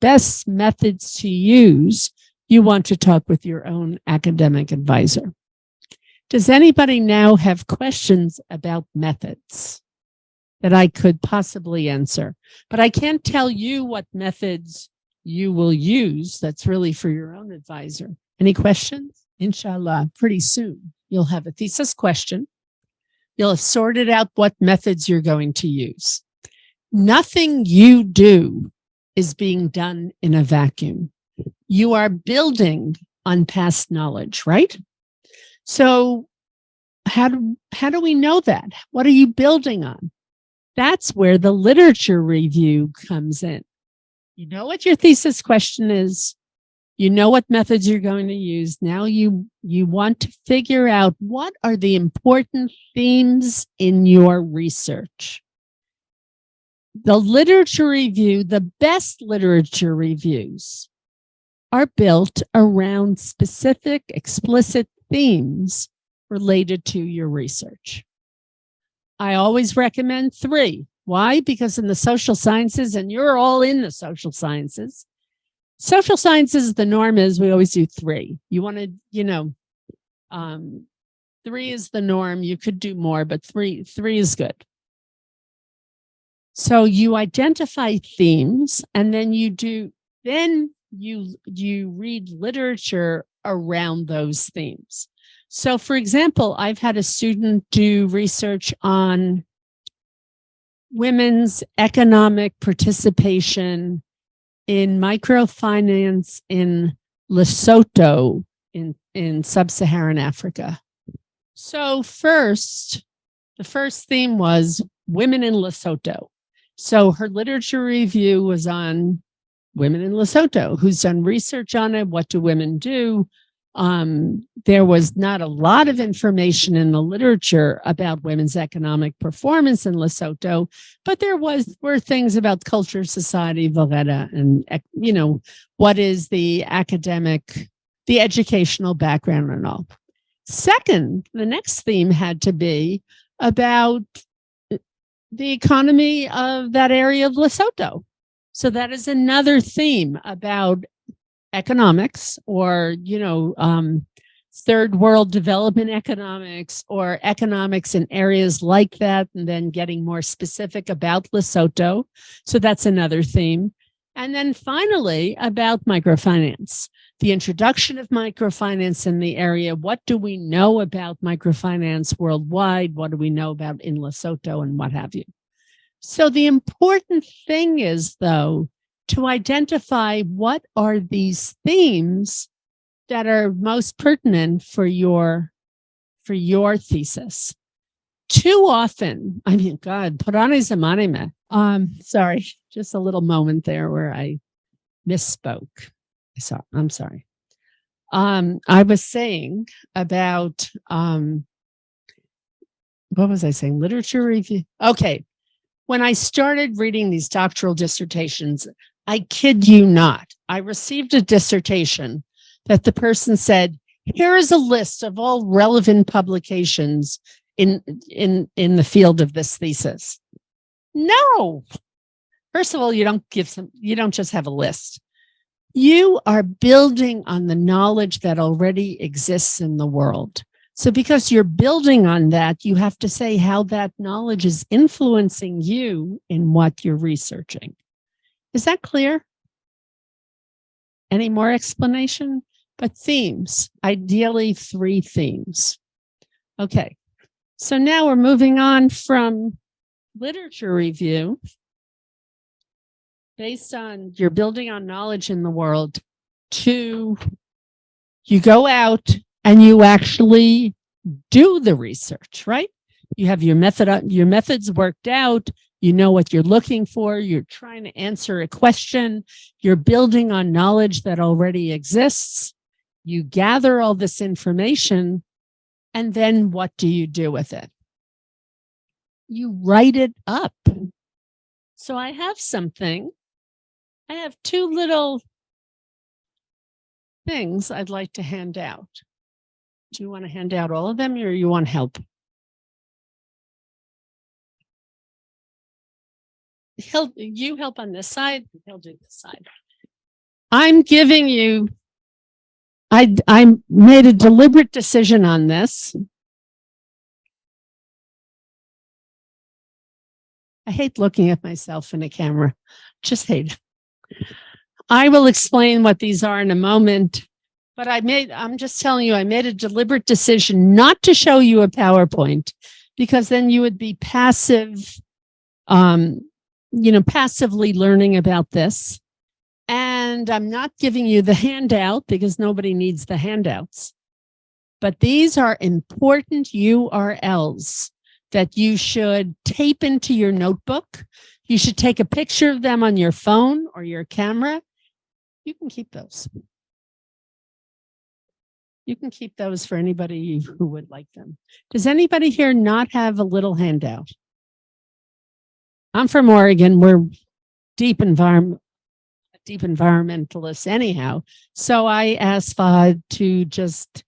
S2: best methods to use, you want to talk with your own academic advisor. Does anybody now have questions about methods that I could possibly answer? But I can't tell you what methods you will use. That's really for your own advisor. Any questions? Inshallah, pretty soon. You'll have a thesis question. You'll have sorted out what methods you're going to use. Nothing you do is being done in a vacuum. You are building on past knowledge, right? So how do we know that? What are you building on? That's where the literature review comes in. You know what your thesis question is. You know what methods you're going to use. Now you want to figure out what are the important themes in your research. The literature review, the best literature reviews are built around specific, explicit themes related to your research. I always recommend 3. Why? Because in the social sciences, and you're all in the social sciences, the norm is we always do 3. You want to, 3 is the norm. You could do more, but three is good. So you identify themes, and then you read literature around those themes. So for example, I've had a student do research on women's economic participation in microfinance in Lesotho in sub-Saharan Africa. So the first theme was women in Lesotho. So her literature review was on women in Lesotho. Who's done research on it? What do women do? There was not a lot of information in the literature about women's economic performance in Lesotho, but there were things about culture, society, Valletta, and what is the educational background and all. Second, the next theme had to be about the economy of that area of Lesotho. So that is another theme about economics, or third world development economics, or economics in areas like that, and then getting more specific about Lesotho. So that's another theme. And then finally, about microfinance, the introduction of microfinance in the area. What do we know about microfinance worldwide? What do we know about in Lesotho, and what have you? So the important thing is, though, to identify what are these themes that are most pertinent for your thesis. Too often, Purani Zamane mein. Sorry, just a little moment there where I misspoke. I'm sorry. I was saying about, what was I saying? Literature review. Okay. When I started reading these doctoral dissertations, I kid you not, I received a dissertation that the person said, here is a list of all relevant publications in the field of this thesis. No. First of all, you don't just have a list. You are building on the knowledge that already exists in the world. So because you're building on that, you have to say how that knowledge is influencing you in what you're researching. Is that clear? Any more explanation? But themes, ideally 3 themes. Okay, so now we're moving on from literature review based on you're building on knowledge in the world to you go out and you actually do the research, right? You have your methods worked out. You know what you're looking for. You're trying to answer a question. You're building on knowledge that already exists. You gather all this information, and then what do you do with it? You write it up. So I have something. I have 2 little things I'd like to hand out. Do you want to hand out all of them, or you want help? You help on this side, he'll do this side. I'm giving you, I made a deliberate decision on this. I hate looking at myself in a camera, just hate. I will explain what these are in a moment, but I'm just telling you, I made a deliberate decision not to show you a PowerPoint, because then you would be passive, passively learning about this. And I'm not giving you the handout because nobody needs the handouts. But these are important URLs that you should tape into your notebook. You should take a picture of them on your phone or your camera. You can keep those. You can keep those for anybody who would like them. Does anybody here not have a little handout? I'm from Oregon. We're deep environmentalists anyhow. So I asked Fahad to just,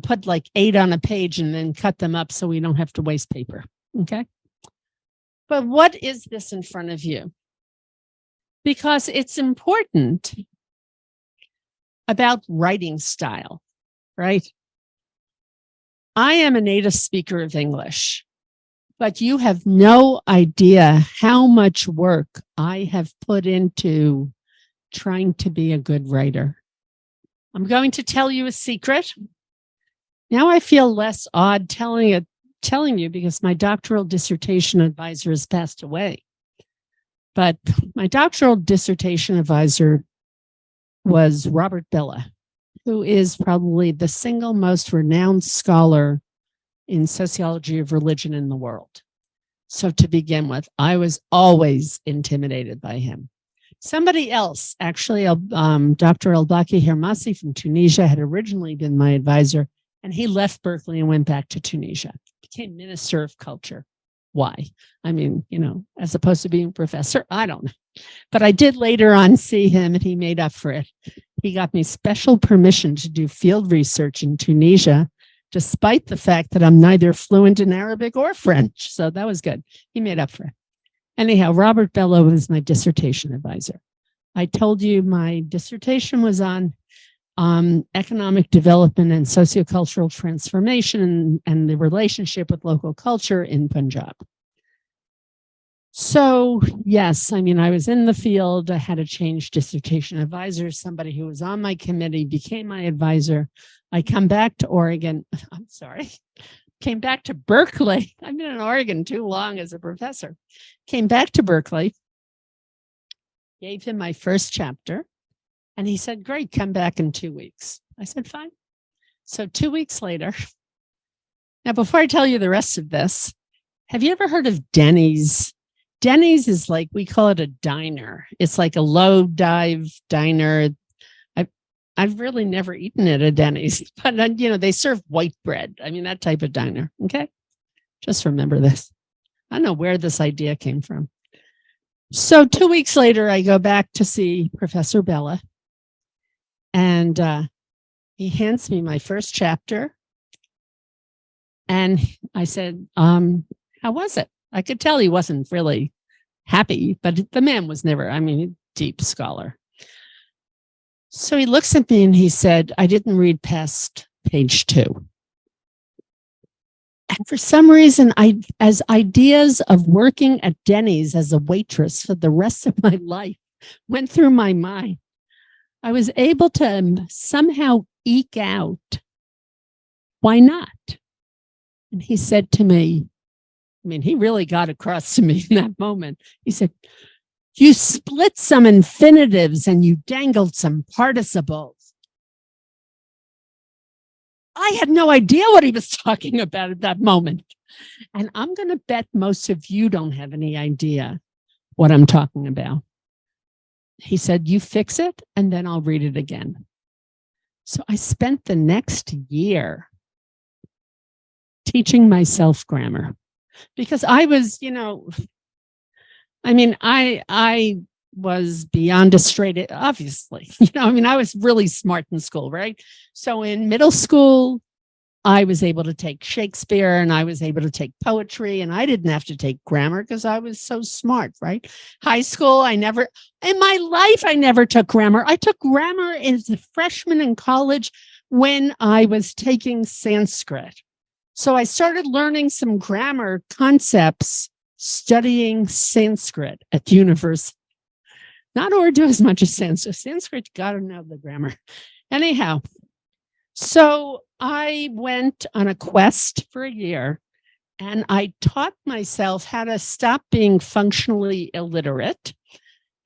S2: put like 8 on a page and then cut them up so we don't have to waste paper. Okay. But what is this in front of you? Because it's important about writing style, right? I am a native speaker of English, but you have no idea how much work I have put into trying to be a good writer. I'm going to tell you a secret. Now I feel less odd telling you because my doctoral dissertation advisor has passed away. But my doctoral dissertation advisor was Robert Bella, who is probably the single most renowned scholar in sociology of religion in the world. So to begin with, I was always intimidated by him. Somebody else, actually, Dr. Elbaki Hermasi from Tunisia had originally been my advisor, and he left Berkeley and went back to Tunisia, became Minister of Culture. Why? I mean, as opposed to being a professor, I don't know. But I did later on see him, and he made up for it. He got me special permission to do field research in Tunisia, despite the fact that I'm neither fluent in Arabic or French. So that was good. He made up for it. Anyhow, Robert Bello was my dissertation advisor. I told you my dissertation was on economic development and sociocultural transformation and the relationship with local culture in Punjab. So yes, I mean, I was in the field. I had to change dissertation advisors. Somebody who was on my committee became my advisor. I come back to Oregon. I'm sorry. Came back to Berkeley. I've been in Oregon too long as a professor. Came back to Berkeley, gave him my first chapter, and he said, great, come back in 2 weeks. I said, fine. So 2 weeks later, now before I tell you the rest of this, have you ever heard of Denny's? Denny's is like, we call it a diner. It's like a low dive diner. I've really never eaten at a Denny's, but they serve white bread. I mean, that type of diner. Okay. Just remember this. I don't know where this idea came from. So 2 weeks later, I go back to see Professor Bella, and he hands me my first chapter. And I said, how was it? I could tell he wasn't really happy, but the man was never, I mean, a deep scholar. So he looks at me and he said, I didn't read past page 2.
S3: And for some reason, as ideas of working at Denny's as a waitress for the rest of my life went through my mind, I was able to somehow eke out, why not? And he said to me, I mean, he really got across to me in that moment. He said, you split some infinitives and you dangled some participles. I had no idea what he was talking about at that moment. And I'm going to bet most of you don't have any idea what I'm talking about. He said, you fix it and then I'll read it again. So I spent the next year teaching myself grammar because I was, I was beyond a straight, obviously, I was really smart in school, right? So in middle school, I was able to take Shakespeare and I was able to take poetry and I didn't have to take grammar because I was so smart, right? High school, in my life, I never took grammar. I took grammar as a freshman in college when I was taking Sanskrit. So I started learning some grammar concepts studying Sanskrit at university. Not Urdu as much as Sanskrit. Sanskrit, you got to know the grammar. Anyhow, so I went on a quest for a year and I taught myself how to stop being functionally illiterate.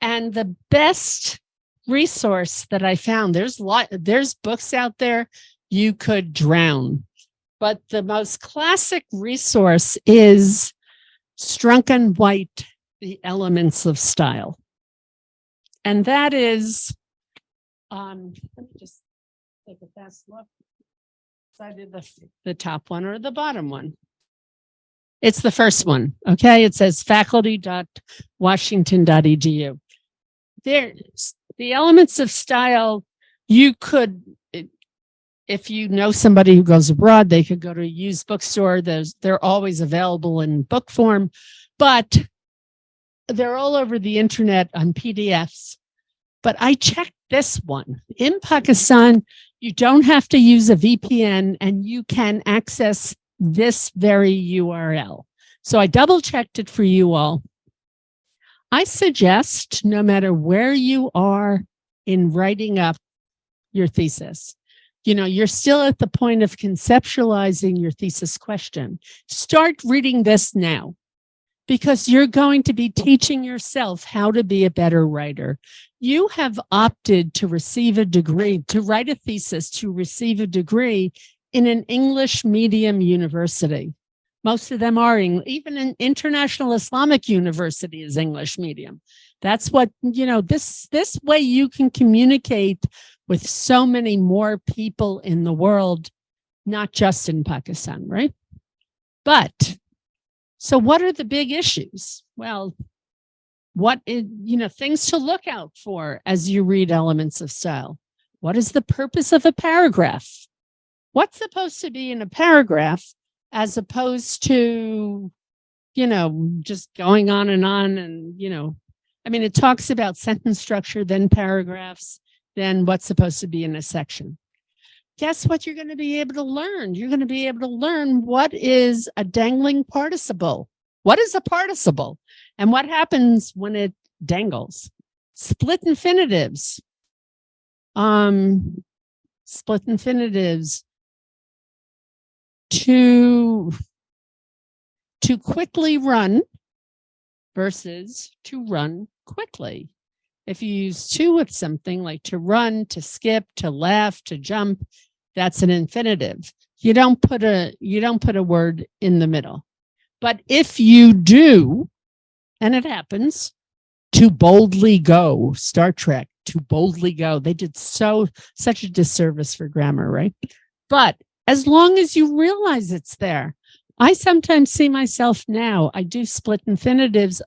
S3: And the best resource that I found, there's books out there you could drown. But the most classic resource is Strunk and White, The Elements of Style. And that is, let me just take a fast look. So I did the top one or the bottom one. It's the first one, okay? It says faculty.washington.edu. There's the elements of style. You could, if you know somebody who goes abroad, they could go to a used bookstore. They're always available in book form, but they're all over the internet on PDFs. But I checked this one. In Pakistan, you don't have to use a VPN and you can access this very URL. So I double checked it for you all. I suggest no matter where you are in writing up your thesis, you're still at the point of conceptualizing your thesis question. Start reading this now because you're going to be teaching yourself how to be a better writer. You have opted to receive a degree, to write a thesis, to receive a degree in an English medium university. Most of them are, even an international Islamic university is English medium. That's what, this way you can communicate with so many more people in the world, not just in Pakistan, right? But, so what are the big issues? Well, what is, things to look out for as you read Elements of Style. What is the purpose of a paragraph? What's supposed to be in a paragraph as opposed to, just going on and, it talks about sentence structure, then paragraphs, then what's supposed to be in a section. Guess what you're going to be able to learn? You're going to be able to learn what is a dangling participle. What is a participle? And what happens when it dangles? Split infinitives. Split infinitives. To quickly run versus to run quickly. If you use to with something like to run, to skip, to laugh, to jump, that's an infinitive. You don't put a word in the middle. But if you do, and it happens, to boldly go, Star Trek, to boldly go. They did such a disservice for grammar, right? But as long as you realize it's there, I sometimes see myself now, I do split infinitives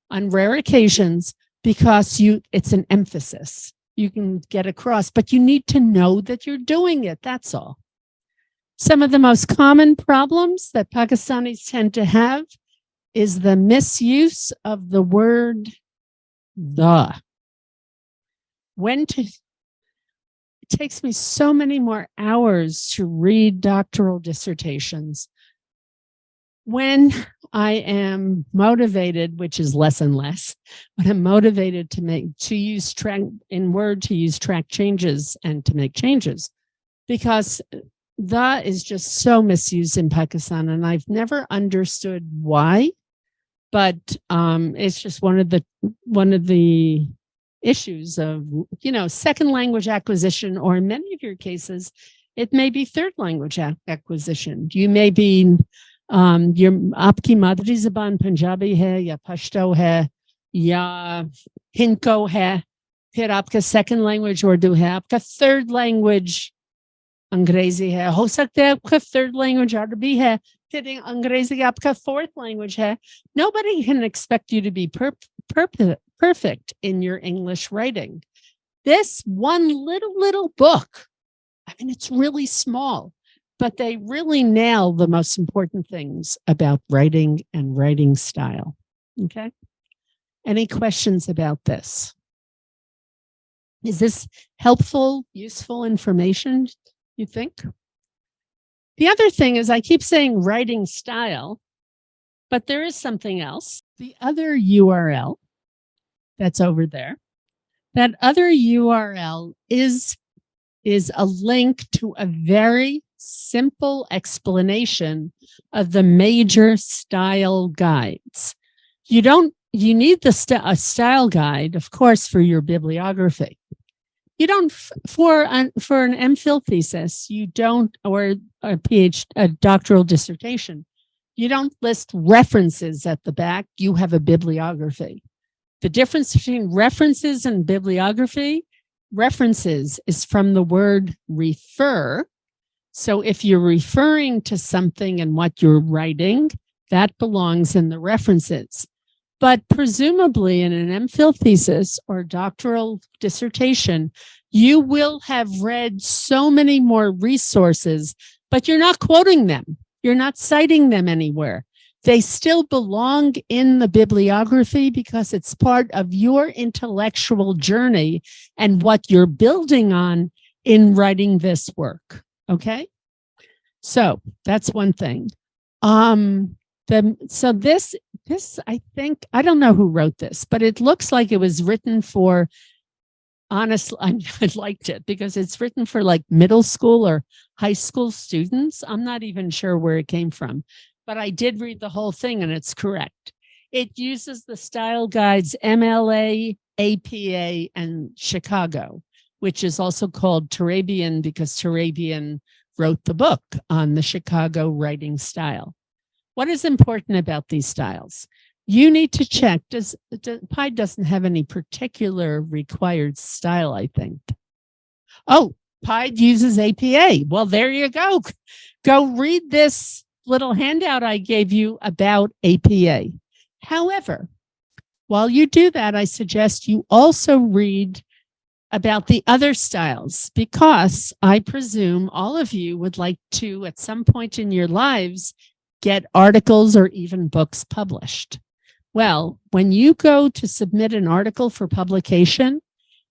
S3: on rare occasions because it's an emphasis. You can get across, but you need to know that you're doing it. That's all. Some of the most common problems that Pakistanis tend to have is the misuse of the word the. It takes me so many more hours to read doctoral dissertations When I am motivated, which is less and less, when I'm motivated to use track changes and to make changes, because the is just so misused in Pakistan, and I've never understood why, but it's just one of the issues of, second language acquisition, or in many of your cases, it may be third language acquisition. You may be your आपकी मादरी ज़बान पंजाबी है या पश्तो है या हिंको है, फिर आपका second language Urdu है, आपका third language अंग्रेजी है, हो सकता है आपका third language अरबी है, फिर अंग्रेजी आपका fourth language है. Nobody can expect you to be perfect in your English writing. This one little book, I mean, it's really small, but they really nail the most important things about writing and writing style. Okay. Any questions about this? Is this helpful, useful information, you think? The other thing is I keep saying writing style, but there is something else. The other URL that's over there, that other URL is a link to a very simple explanation of the major style guides. You need a style guide, of course, for your bibliography. You don't, for an MPhil thesis, you don't, or a doctoral dissertation, you don't list references at the back, you have a bibliography. The difference between references and bibliography, references is from the word refer. So if you're referring to something in what you're writing, that belongs in the references. But presumably in an MPhil thesis or doctoral dissertation, you will have read so many more resources, but you're not quoting them. You're not citing them anywhere. They still belong in the bibliography because it's part of your intellectual journey and what you're building on in writing this work. Okay? So that's one thing. So this, I think, I don't know who wrote this, but it looks like it was written for, honestly, I liked it because it's written for like middle school or high school students. I'm not even sure where it came from, but I did read the whole thing and it's correct. It uses the style guides MLA, APA, and Chicago, which is also called Turabian because Turabian wrote the book on the Chicago writing style. What is important about these styles? You need to check, PIDE doesn't have any particular required style, I think. Oh, PIDE uses APA. Well, there you go. Go read this little handout I gave you about APA. However, while you do that, I suggest you also read about the other styles, because I presume all of you would like to, at some point in your lives, get articles or even books published. Well, when you go to submit an article for publication,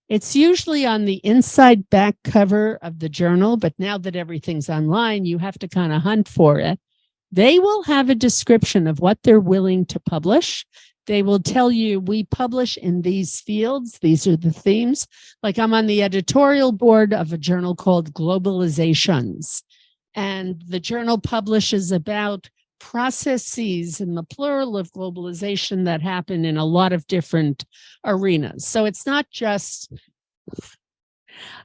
S3: it's usually on the inside back cover of the journal, but now that everything's online, you have to kind of hunt for it. They will have a description of what they're willing to publish. They will tell you, we publish in these fields. These are the themes. Like I'm on the editorial board of a journal called Globalizations, and the journal publishes about processes in the plural of globalization that happen in a lot of different arenas. So it's not just,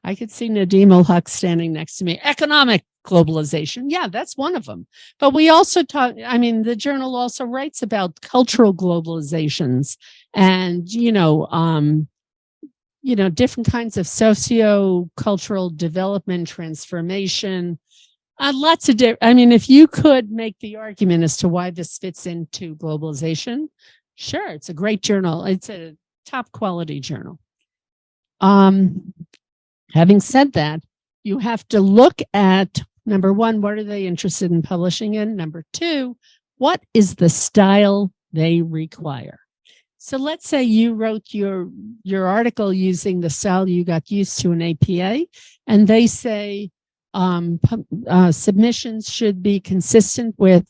S3: I could see Nadim ul-Haq standing next to me, economic globalization. Yeah, that's one of them. But we also talk, I mean, the journal also writes about cultural globalizations and, different kinds of socio-cultural development, transformation. Lots of different, I mean, if you could make the argument as to why this fits into globalization, sure, it's a great journal. It's a top quality journal. Having said that, you have to look at, number one, what are they interested in publishing in? Number two, what is the style they require? So let's say you wrote your article using the style you got used to in APA, and they say, submissions should be consistent with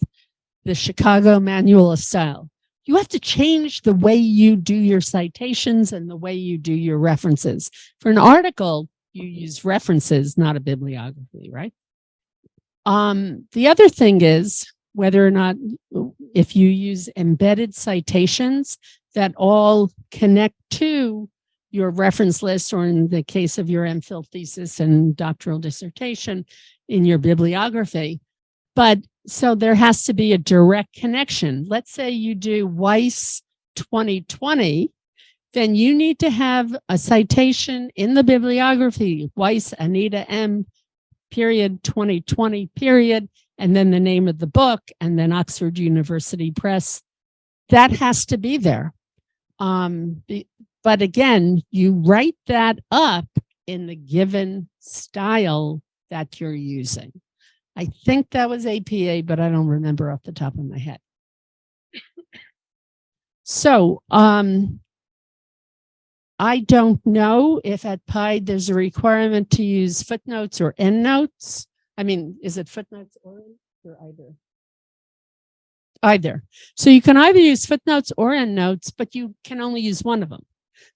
S3: the Chicago Manual of Style. You have to change the way you do your citations and the way you do your references. For an article, you use references, not a bibliography, right? The other thing is whether or not, if you use embedded citations that all connect to your reference list, or in the case of your MPhil thesis and doctoral dissertation, in your bibliography. But so there has to be a direct connection. Let's say you do Weiss 2020, then you need to have a citation in the bibliography, Weiss, Anita M. period 2020 period, and then the name of the book, and then Oxford University Press. That has to be there. But again, you write that up in the given style that you're using. I think that was APA, but I don't remember off the top of my head. So I don't know if at PIDE there's a requirement to use footnotes or endnotes. I mean, is it footnotes or either? Either. So you can either use footnotes or endnotes, but you can only use one of them.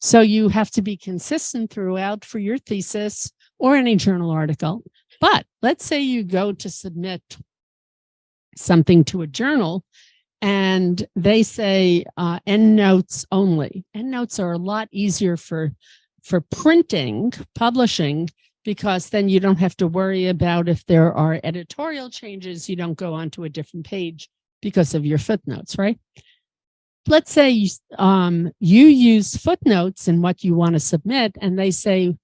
S3: So you have to be consistent throughout for your thesis or any journal article. But let's say you go to submit something to a journal and they say endnotes only. Endnotes are a lot easier for printing, publishing, because then you don't have to worry about if there are editorial changes, you don't go onto a different page because of your footnotes, right? Let's say you use footnotes in what you want to submit, and they say,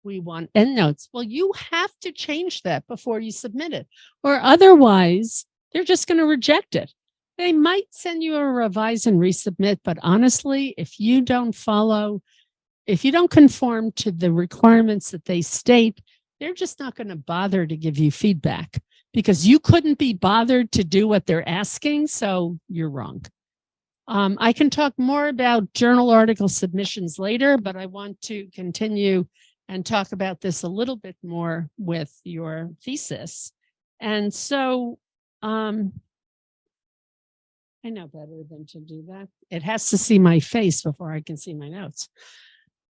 S3: we want endnotes. Well, you have to change that before you submit it, or otherwise they're just going to reject it. They might send you a revise and resubmit, but honestly, if you don't conform to the requirements that they state, they're just not going to bother to give you feedback because you couldn't be bothered to do what they're asking, so you're wrong. I can talk more about journal article submissions later, but I want to continue and talk about this a little bit more with your thesis. And so I know better than to do that. It has to see my face before I can see my notes.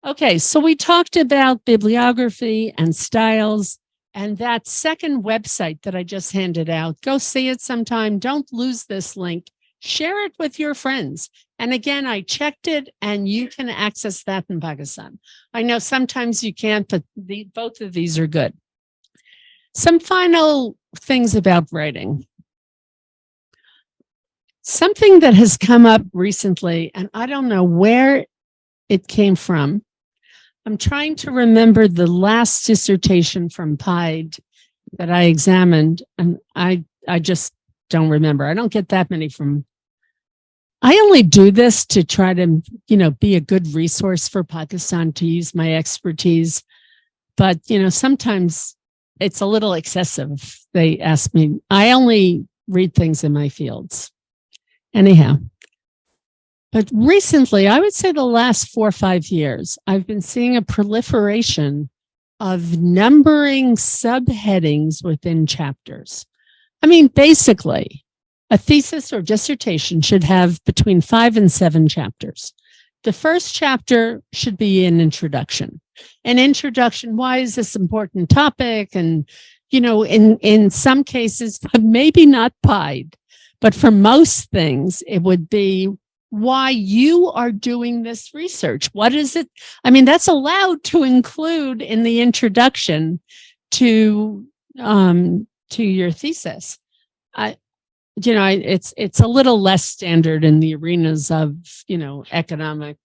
S3: Okay, so we talked about bibliography and styles, and that second website that I just handed out, go see it sometime. Don't lose this link. Share it with your friends. And again, I checked it and you can access that in Pakistan. I know sometimes you can't, but both of these are good. Some final things about writing. Something that has come up recently, and I don't know where it came from. I'm trying to remember the last dissertation from PIDE that I examined, and I just don't remember. I don't get that many from. I only do this to try to, be a good resource for Pakistan, to use my expertise. But, sometimes it's a little excessive. They ask me, I only read things in my fields. Anyhow. But recently, I would say the last 4 or 5 years, I've been seeing a proliferation of numbering subheadings within chapters. I mean, basically, a thesis or dissertation should have between 5 and 7 chapters. The first chapter should be an introduction. An introduction, why is this important topic? And, in some cases, but maybe not PIDE, but for most things, it would be why you are doing this research. What is it? I mean, that's allowed to include in the introduction to your thesis. It's a little less standard in the arenas of, economic,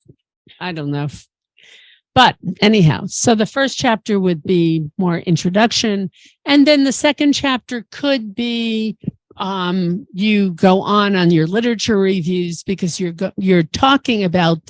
S3: I don't know. But anyhow, so the first chapter would be more introduction. And then the second chapter could be, you go on your literature reviews because you're talking about,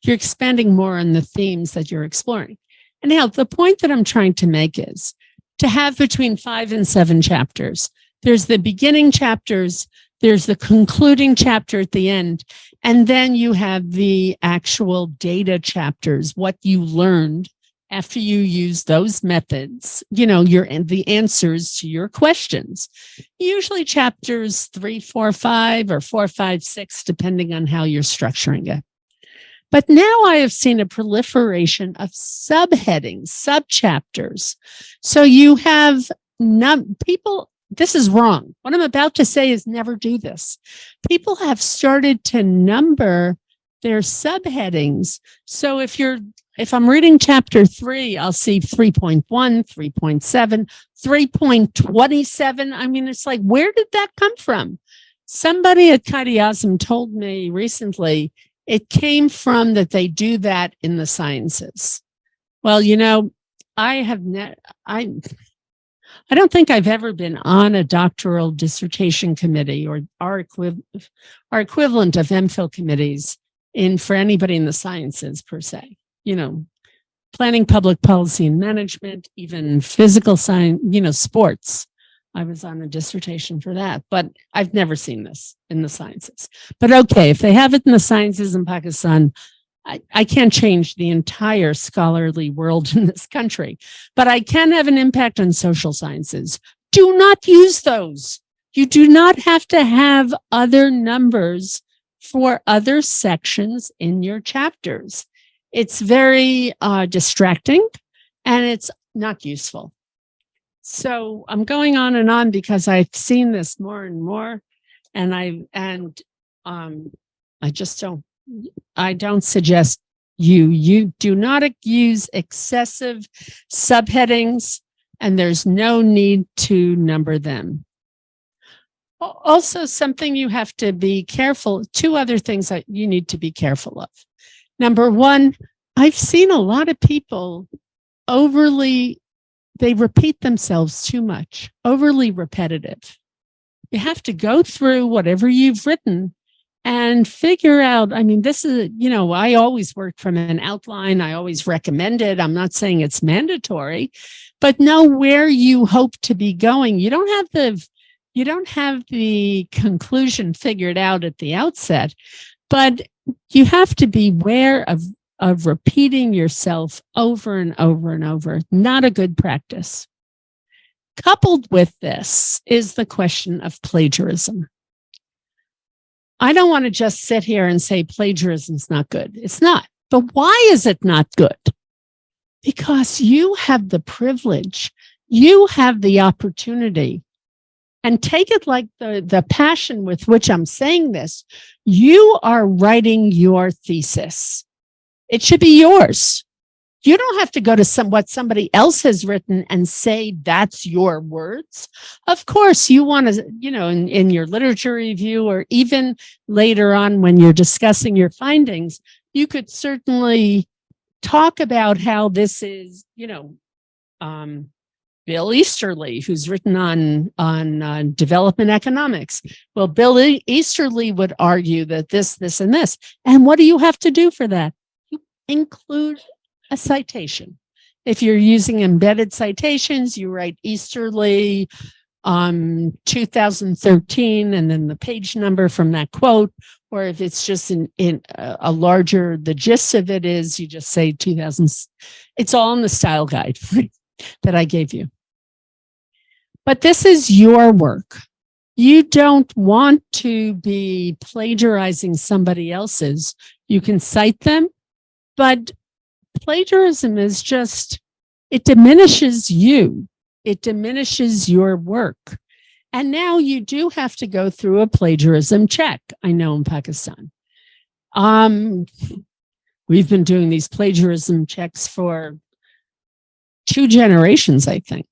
S3: you're expanding more on the themes that you're exploring. Anyhow, the point that I'm trying to make is to have between 5 and 7 chapters. There's the beginning chapters, there's the concluding chapter at the end, and then you have the actual data chapters, what you learned
S2: after you use those methods, the answers to your questions. Usually chapters 3, 4, 5, or 4, 5, 6, depending on how you're structuring it. But now I have seen a proliferation of subheadings, subchapters. So you have people, this is wrong. What I'm about to say is never do this. People have started to number their subheadings. So if I'm reading chapter 3, I'll see 3.1, 3.7, 3.27. I mean, it's like, where did that come from? Somebody at Plagiarism told me recently it came from that they do that in the sciences. Well, I don't think I've ever been on a doctoral dissertation committee or our equivalent of MPhil committees for anybody in the sciences per se. Planning public policy and management, even physical science, sports. I was on a dissertation for that, but I've never seen this in the sciences. But okay, if they have it in the sciences in Pakistan, I can't change the entire scholarly world in this country, but I can have an impact on social sciences. Do not use those. You do not have to have other numbers for other sections in your chapters. It's very distracting and it's not useful. So I'm going on and on because I've seen this more and more, and I don't suggest you do not use excessive subheadings, and there's no need to number them. Also, something you have to be careful, 2 other things that you need to be careful of. Number 1, I've seen a lot of people they repeat themselves too much, overly repetitive. You have to go through whatever you've written and figure out, this is, I always work from an outline. I always recommend it. I'm not saying it's mandatory, but know where you hope to be going. You don't have the conclusion figured out at the outset, but you have to be aware of repeating yourself over and over and over. Not a good practice. Coupled with this is the question of plagiarism. I don't want to just sit here and say plagiarism is not good. It's not. But why is it not good? Because you have the privilege, you have the opportunity, and take it like the passion with which I'm saying this. You are writing your thesis. It should be yours. You don't have to go to what somebody else has written and say that's your words. Of course, you want to, in your literature review or even later on when you're discussing your findings, you could certainly talk about how this is, Bill Easterly, who's written on development economics. Well, Bill Easterly would argue that this, and this. And what do you have to do for that? You include a citation. If you're using embedded citations, you write Easterly 2013 and then the page number from that quote. Or if it's just in a larger, the gist of it is you just say 2000. It's all in the style guide that I gave you. But this is your work. You don't want to be plagiarizing somebody else's. You can cite them, but plagiarism is just, it diminishes you. It diminishes your work. And now you do have to go through a plagiarism check. I know in Pakistan. We've been doing these plagiarism checks for 2 generations, I think.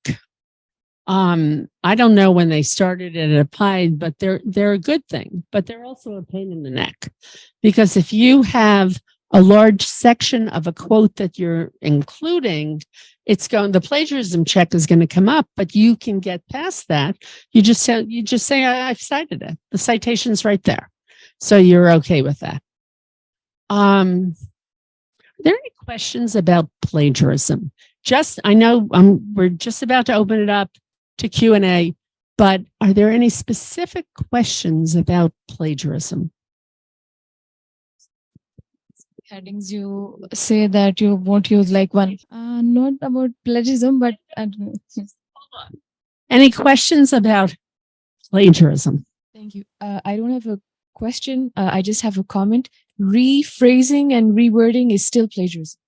S2: I don't know when they started it at PIDE, but they're a good thing, but they're also a pain in the neck. Because if you have a large section of a quote that you're including, the plagiarism check is going to come up, but you can get past that. You just say, I've cited it. The citation's right there. So you're okay with that. Are there any questions about plagiarism? I know we're just about to open it up to Q&A, but are there any specific questions about plagiarism?
S12: headings you say that you won't use like one? Not about plagiarism, but I don't know.
S2: Any questions about plagiarism?
S12: Thank you. I don't have a question. I just have a comment. Rephrasing and rewording is still plagiarism.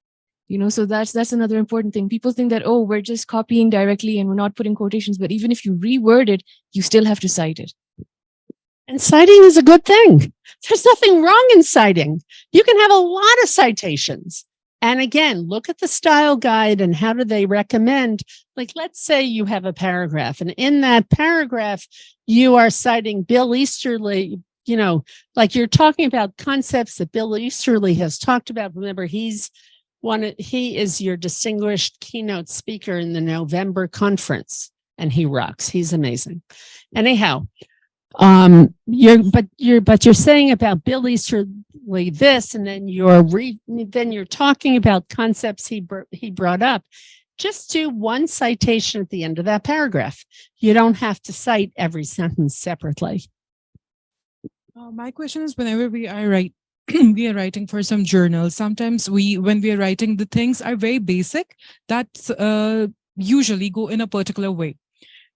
S12: You know, so that's another important thing. People think that, oh, we're just copying directly and we're not putting quotations, but even if you reword it, you still have to cite it.
S2: And citing is a good thing. There's nothing wrong in citing. You can have a lot of citations. And again, look at the style guide and how do they recommend, like, let's say you have a paragraph and in that paragraph, you are citing Bill Easterly, you know, like you're talking about concepts that Bill Easterly has talked about. Remember, he is your distinguished keynote speaker in the November conference and he rocks. He's amazing. Anyhow, you're saying about Bill Easterly this, and then you're talking about concepts he brought up. Just do one citation at the end of that paragraph. You don't have to cite every sentence separately.
S5: My question is, whenever we are writing for some journals, sometimes when we are writing, the things are very basic that usually go in a particular way.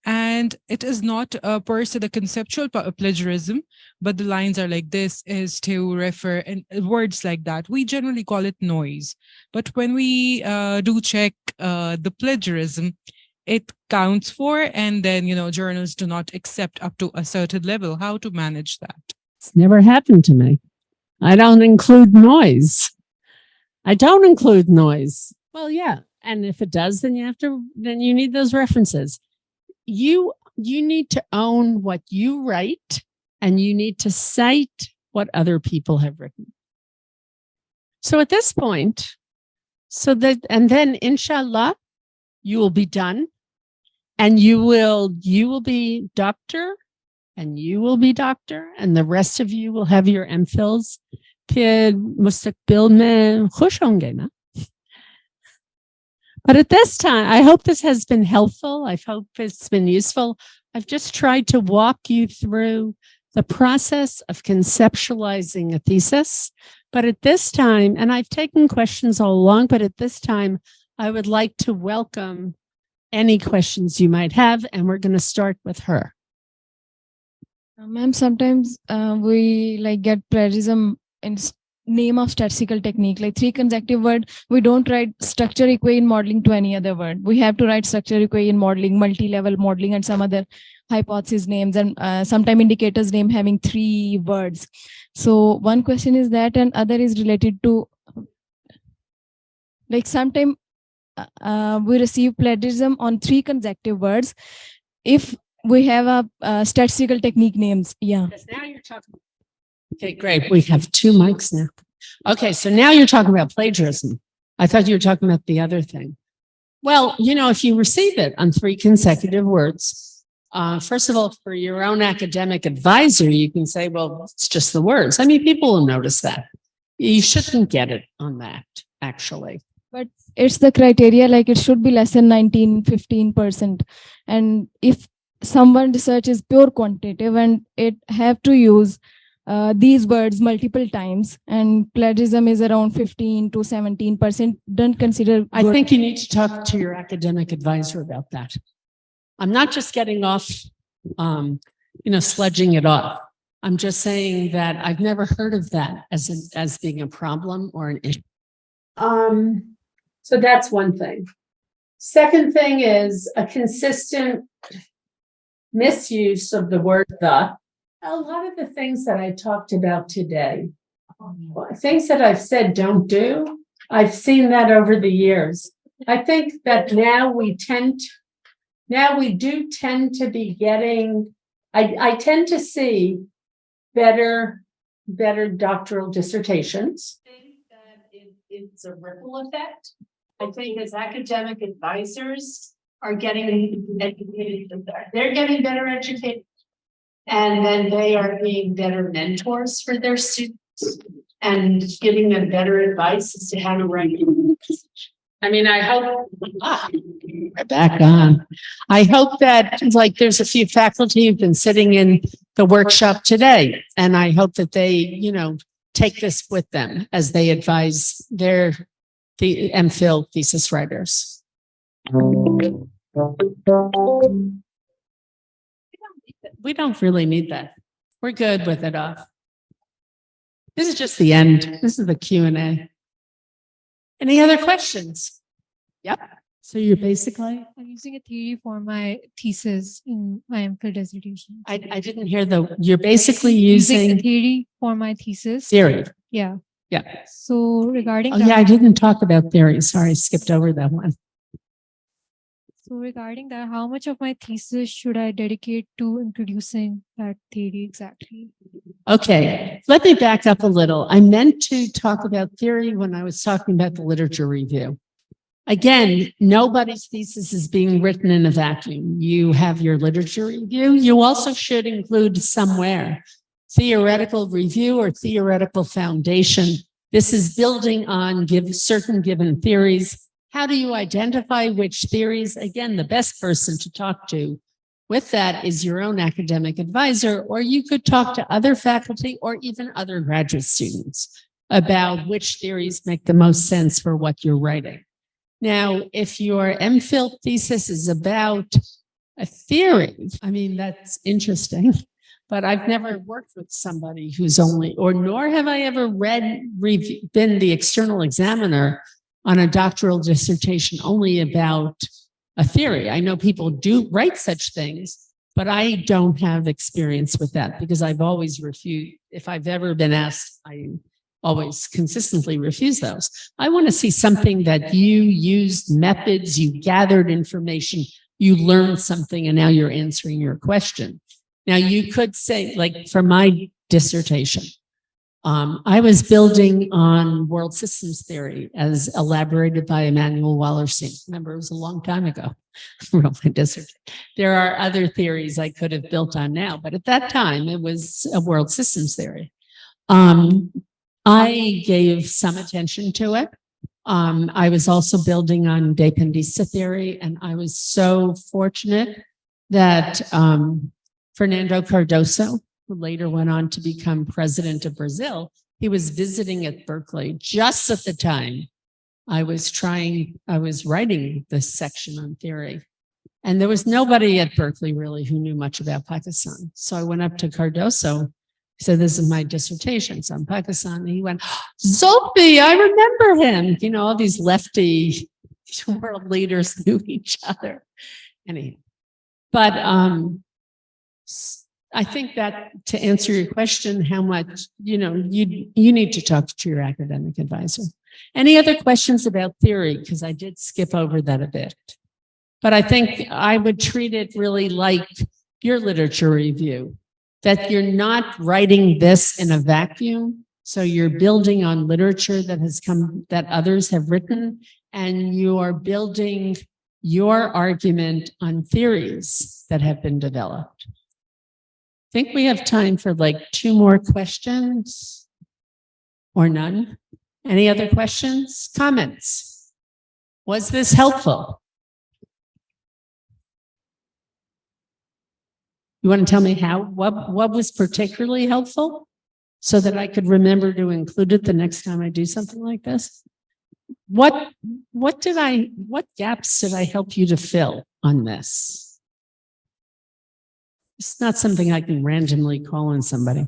S5: And it is not per se the conceptual plagiarism, but the lines are like this, is, to, refer, and words like that. We generally call it noise. But when we do check the plagiarism, it counts for, and then, journals do not accept up to a certain level. How to manage that?
S2: It's never happened to me. I don't include noise. Well, yeah. And if it does, then you need those references. You need to own what you write and you need to cite what other people have written. So at this point, and then inshallah, you will be done and you will be doctor and you will be doctor and the rest of you will have your MPhils. फिर मुस्तकबिल में खुश होंगे ना? But at this time, I hope this has been helpful. I hope it's been useful. I've just tried to walk you through the process of conceptualizing a thesis. But at this time, and I've taken questions all along, but at this time, I would like to welcome any questions you might have. And we're going to start with her.
S12: Ma'am, sometimes we get plagiarism in name of statistical technique, like 3 consecutive word. We don't write structure equation modeling to any other word. We have to write structure equation modeling, multi-level modeling, and some other hypothesis names, and sometime indicators name having 3 words. So one question is that, and other is related to, like, sometime we receive plagiarism on 3 consecutive words if we have a statistical technique names. Yeah.
S2: Because now you're talking. Okay, great. We have 2 mics now. Okay, so now you're talking about plagiarism. I thought you were talking about the other thing. Well, if you receive it on 3 consecutive words, first of all, for your own academic advisor, you can say, well, it's just the words. I mean, people will notice that. You shouldn't get it on that, actually.
S12: But it's the criteria, like it should be less than 15%. And if someone research is pure quantitative and it have to use these words multiple times, and plagiarism is around 15 to 17%, don't consider.
S2: I think you need to talk to your academic advisor about that. I'm not just getting off, sludging it off. I'm just saying that I've never heard of that as being a problem or an issue. So that's one thing. Second thing is a consistent misuse of the word the. A lot of the things that I talked about today, things that I've said don't do, I've seen that over the years. I think that now we do tend to be getting, I tend to see better doctoral dissertations. I think that it's a ripple effect. I think as academic advisors are getting educated, they're getting better educated. And then they are being better mentors for their students and giving them better advice as to how to write. I mean, I hope, back on. I hope that, there's a few faculty who've been sitting in the workshop today, and I hope that they, take this with them as they advise their MPhil thesis writers. We don't really need that. We're good with it off. This is just the end. This is the Q&A. Any other questions? Yep. So you're basically?
S7: I'm using a theory for my thesis in my MPhil dissertation.
S2: I didn't hear you're basically using
S7: a theory for my thesis.
S2: theory.
S7: Yeah.
S2: Yeah.
S7: So regarding
S2: Oh
S7: that,
S2: yeah, I didn't talk about theory. Sorry, I skipped over that one.
S7: So regarding that, how much of my thesis should I dedicate to introducing that theory exactly?
S2: Okay, let me back up a little. I meant to talk about theory when I was talking about the literature review. Again, nobody's thesis is being written in a vacuum. You have your literature review. You also should include somewhere theoretical review or theoretical foundation. This is building on certain given theories. How do you identify which theories? Again, the best person to talk to with that is your own academic advisor, or you could talk to other faculty or even other graduate students about which theories make the most sense for what you're writing. Now, if your MPhil thesis is about a theory, I mean, that's interesting, but I've never worked with somebody who's nor have I ever been the external examiner on a doctoral dissertation only about a theory. I know people do write such things, but I don't have experience with that because I've always refused. If I've ever been asked, I always consistently refuse those. I want to see something that you used methods, you gathered information, you learned something, and now you're answering your question. Now you could say, like for my dissertation, I was building on world systems theory as elaborated by Emanuel Wallerstein. Remember, it was a long time ago. My dissertation. There are other theories I could have built on now, but at that time it was a world systems theory. I gave some attention to it. I was also building on dependista theory, and I was so fortunate that Fernando Cardoso, who later went on to become president of Brazil, he was visiting at Berkeley just at the time I was writing this section on theory. And there was nobody at Berkeley really who knew much about Pakistan. So I went up to Cardoso. He said, this is my dissertation. So on Pakistan. And he went, Zolfi, I remember him. You know, all these lefty world leaders knew each other. Anyhow, but I think that to answer your question, how much, you need to talk to your academic advisor. Any other questions about theory? Because I did skip over that a bit. But I think I would treat it really like your literature review, that you're not writing this in a vacuum. So you're building on literature that others have written, and you are building your argument on theories that have been developed. I think we have time for like 2 more questions or none. Any other questions, comments? Was this helpful? You want to tell me what was particularly helpful so that I could remember to include it the next time I do something like this? What gaps did I help you to fill on this? It's not something I can randomly call on somebody.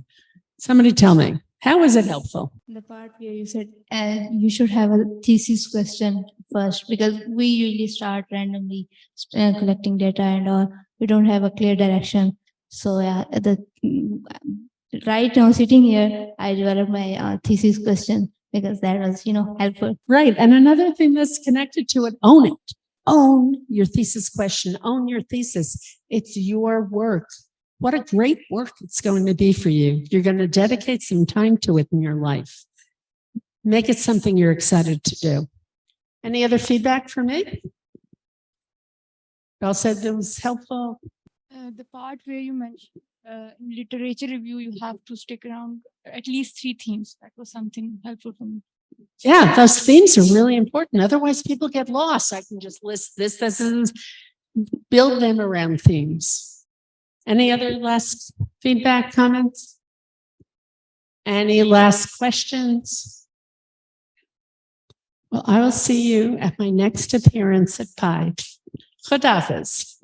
S2: Somebody tell me, how is it helpful?
S9: The part where you said you should have a thesis question first, because we usually start randomly collecting data and all. We don't have a clear direction. So yeah, right now sitting here, I developed my thesis question because that was, helpful.
S2: Right. And another thing that's connected to it, own it. Own your thesis question. Own your thesis. It's your work. What a great work it's going to be for you. You're going to dedicate some time to it in your life. Make it something you're excited to do. Any other feedback from me? Y'all said that was helpful.
S18: The part where you mentioned in literature review, you have to stick around at least 3 themes. That was something helpful for me.
S2: Yeah, those themes are really important. Otherwise, people get lost. I can just list this, build them around themes. Any other last feedback, comments? Any last questions? Well, I will see you at my next appearance at PIDE. Khudafis.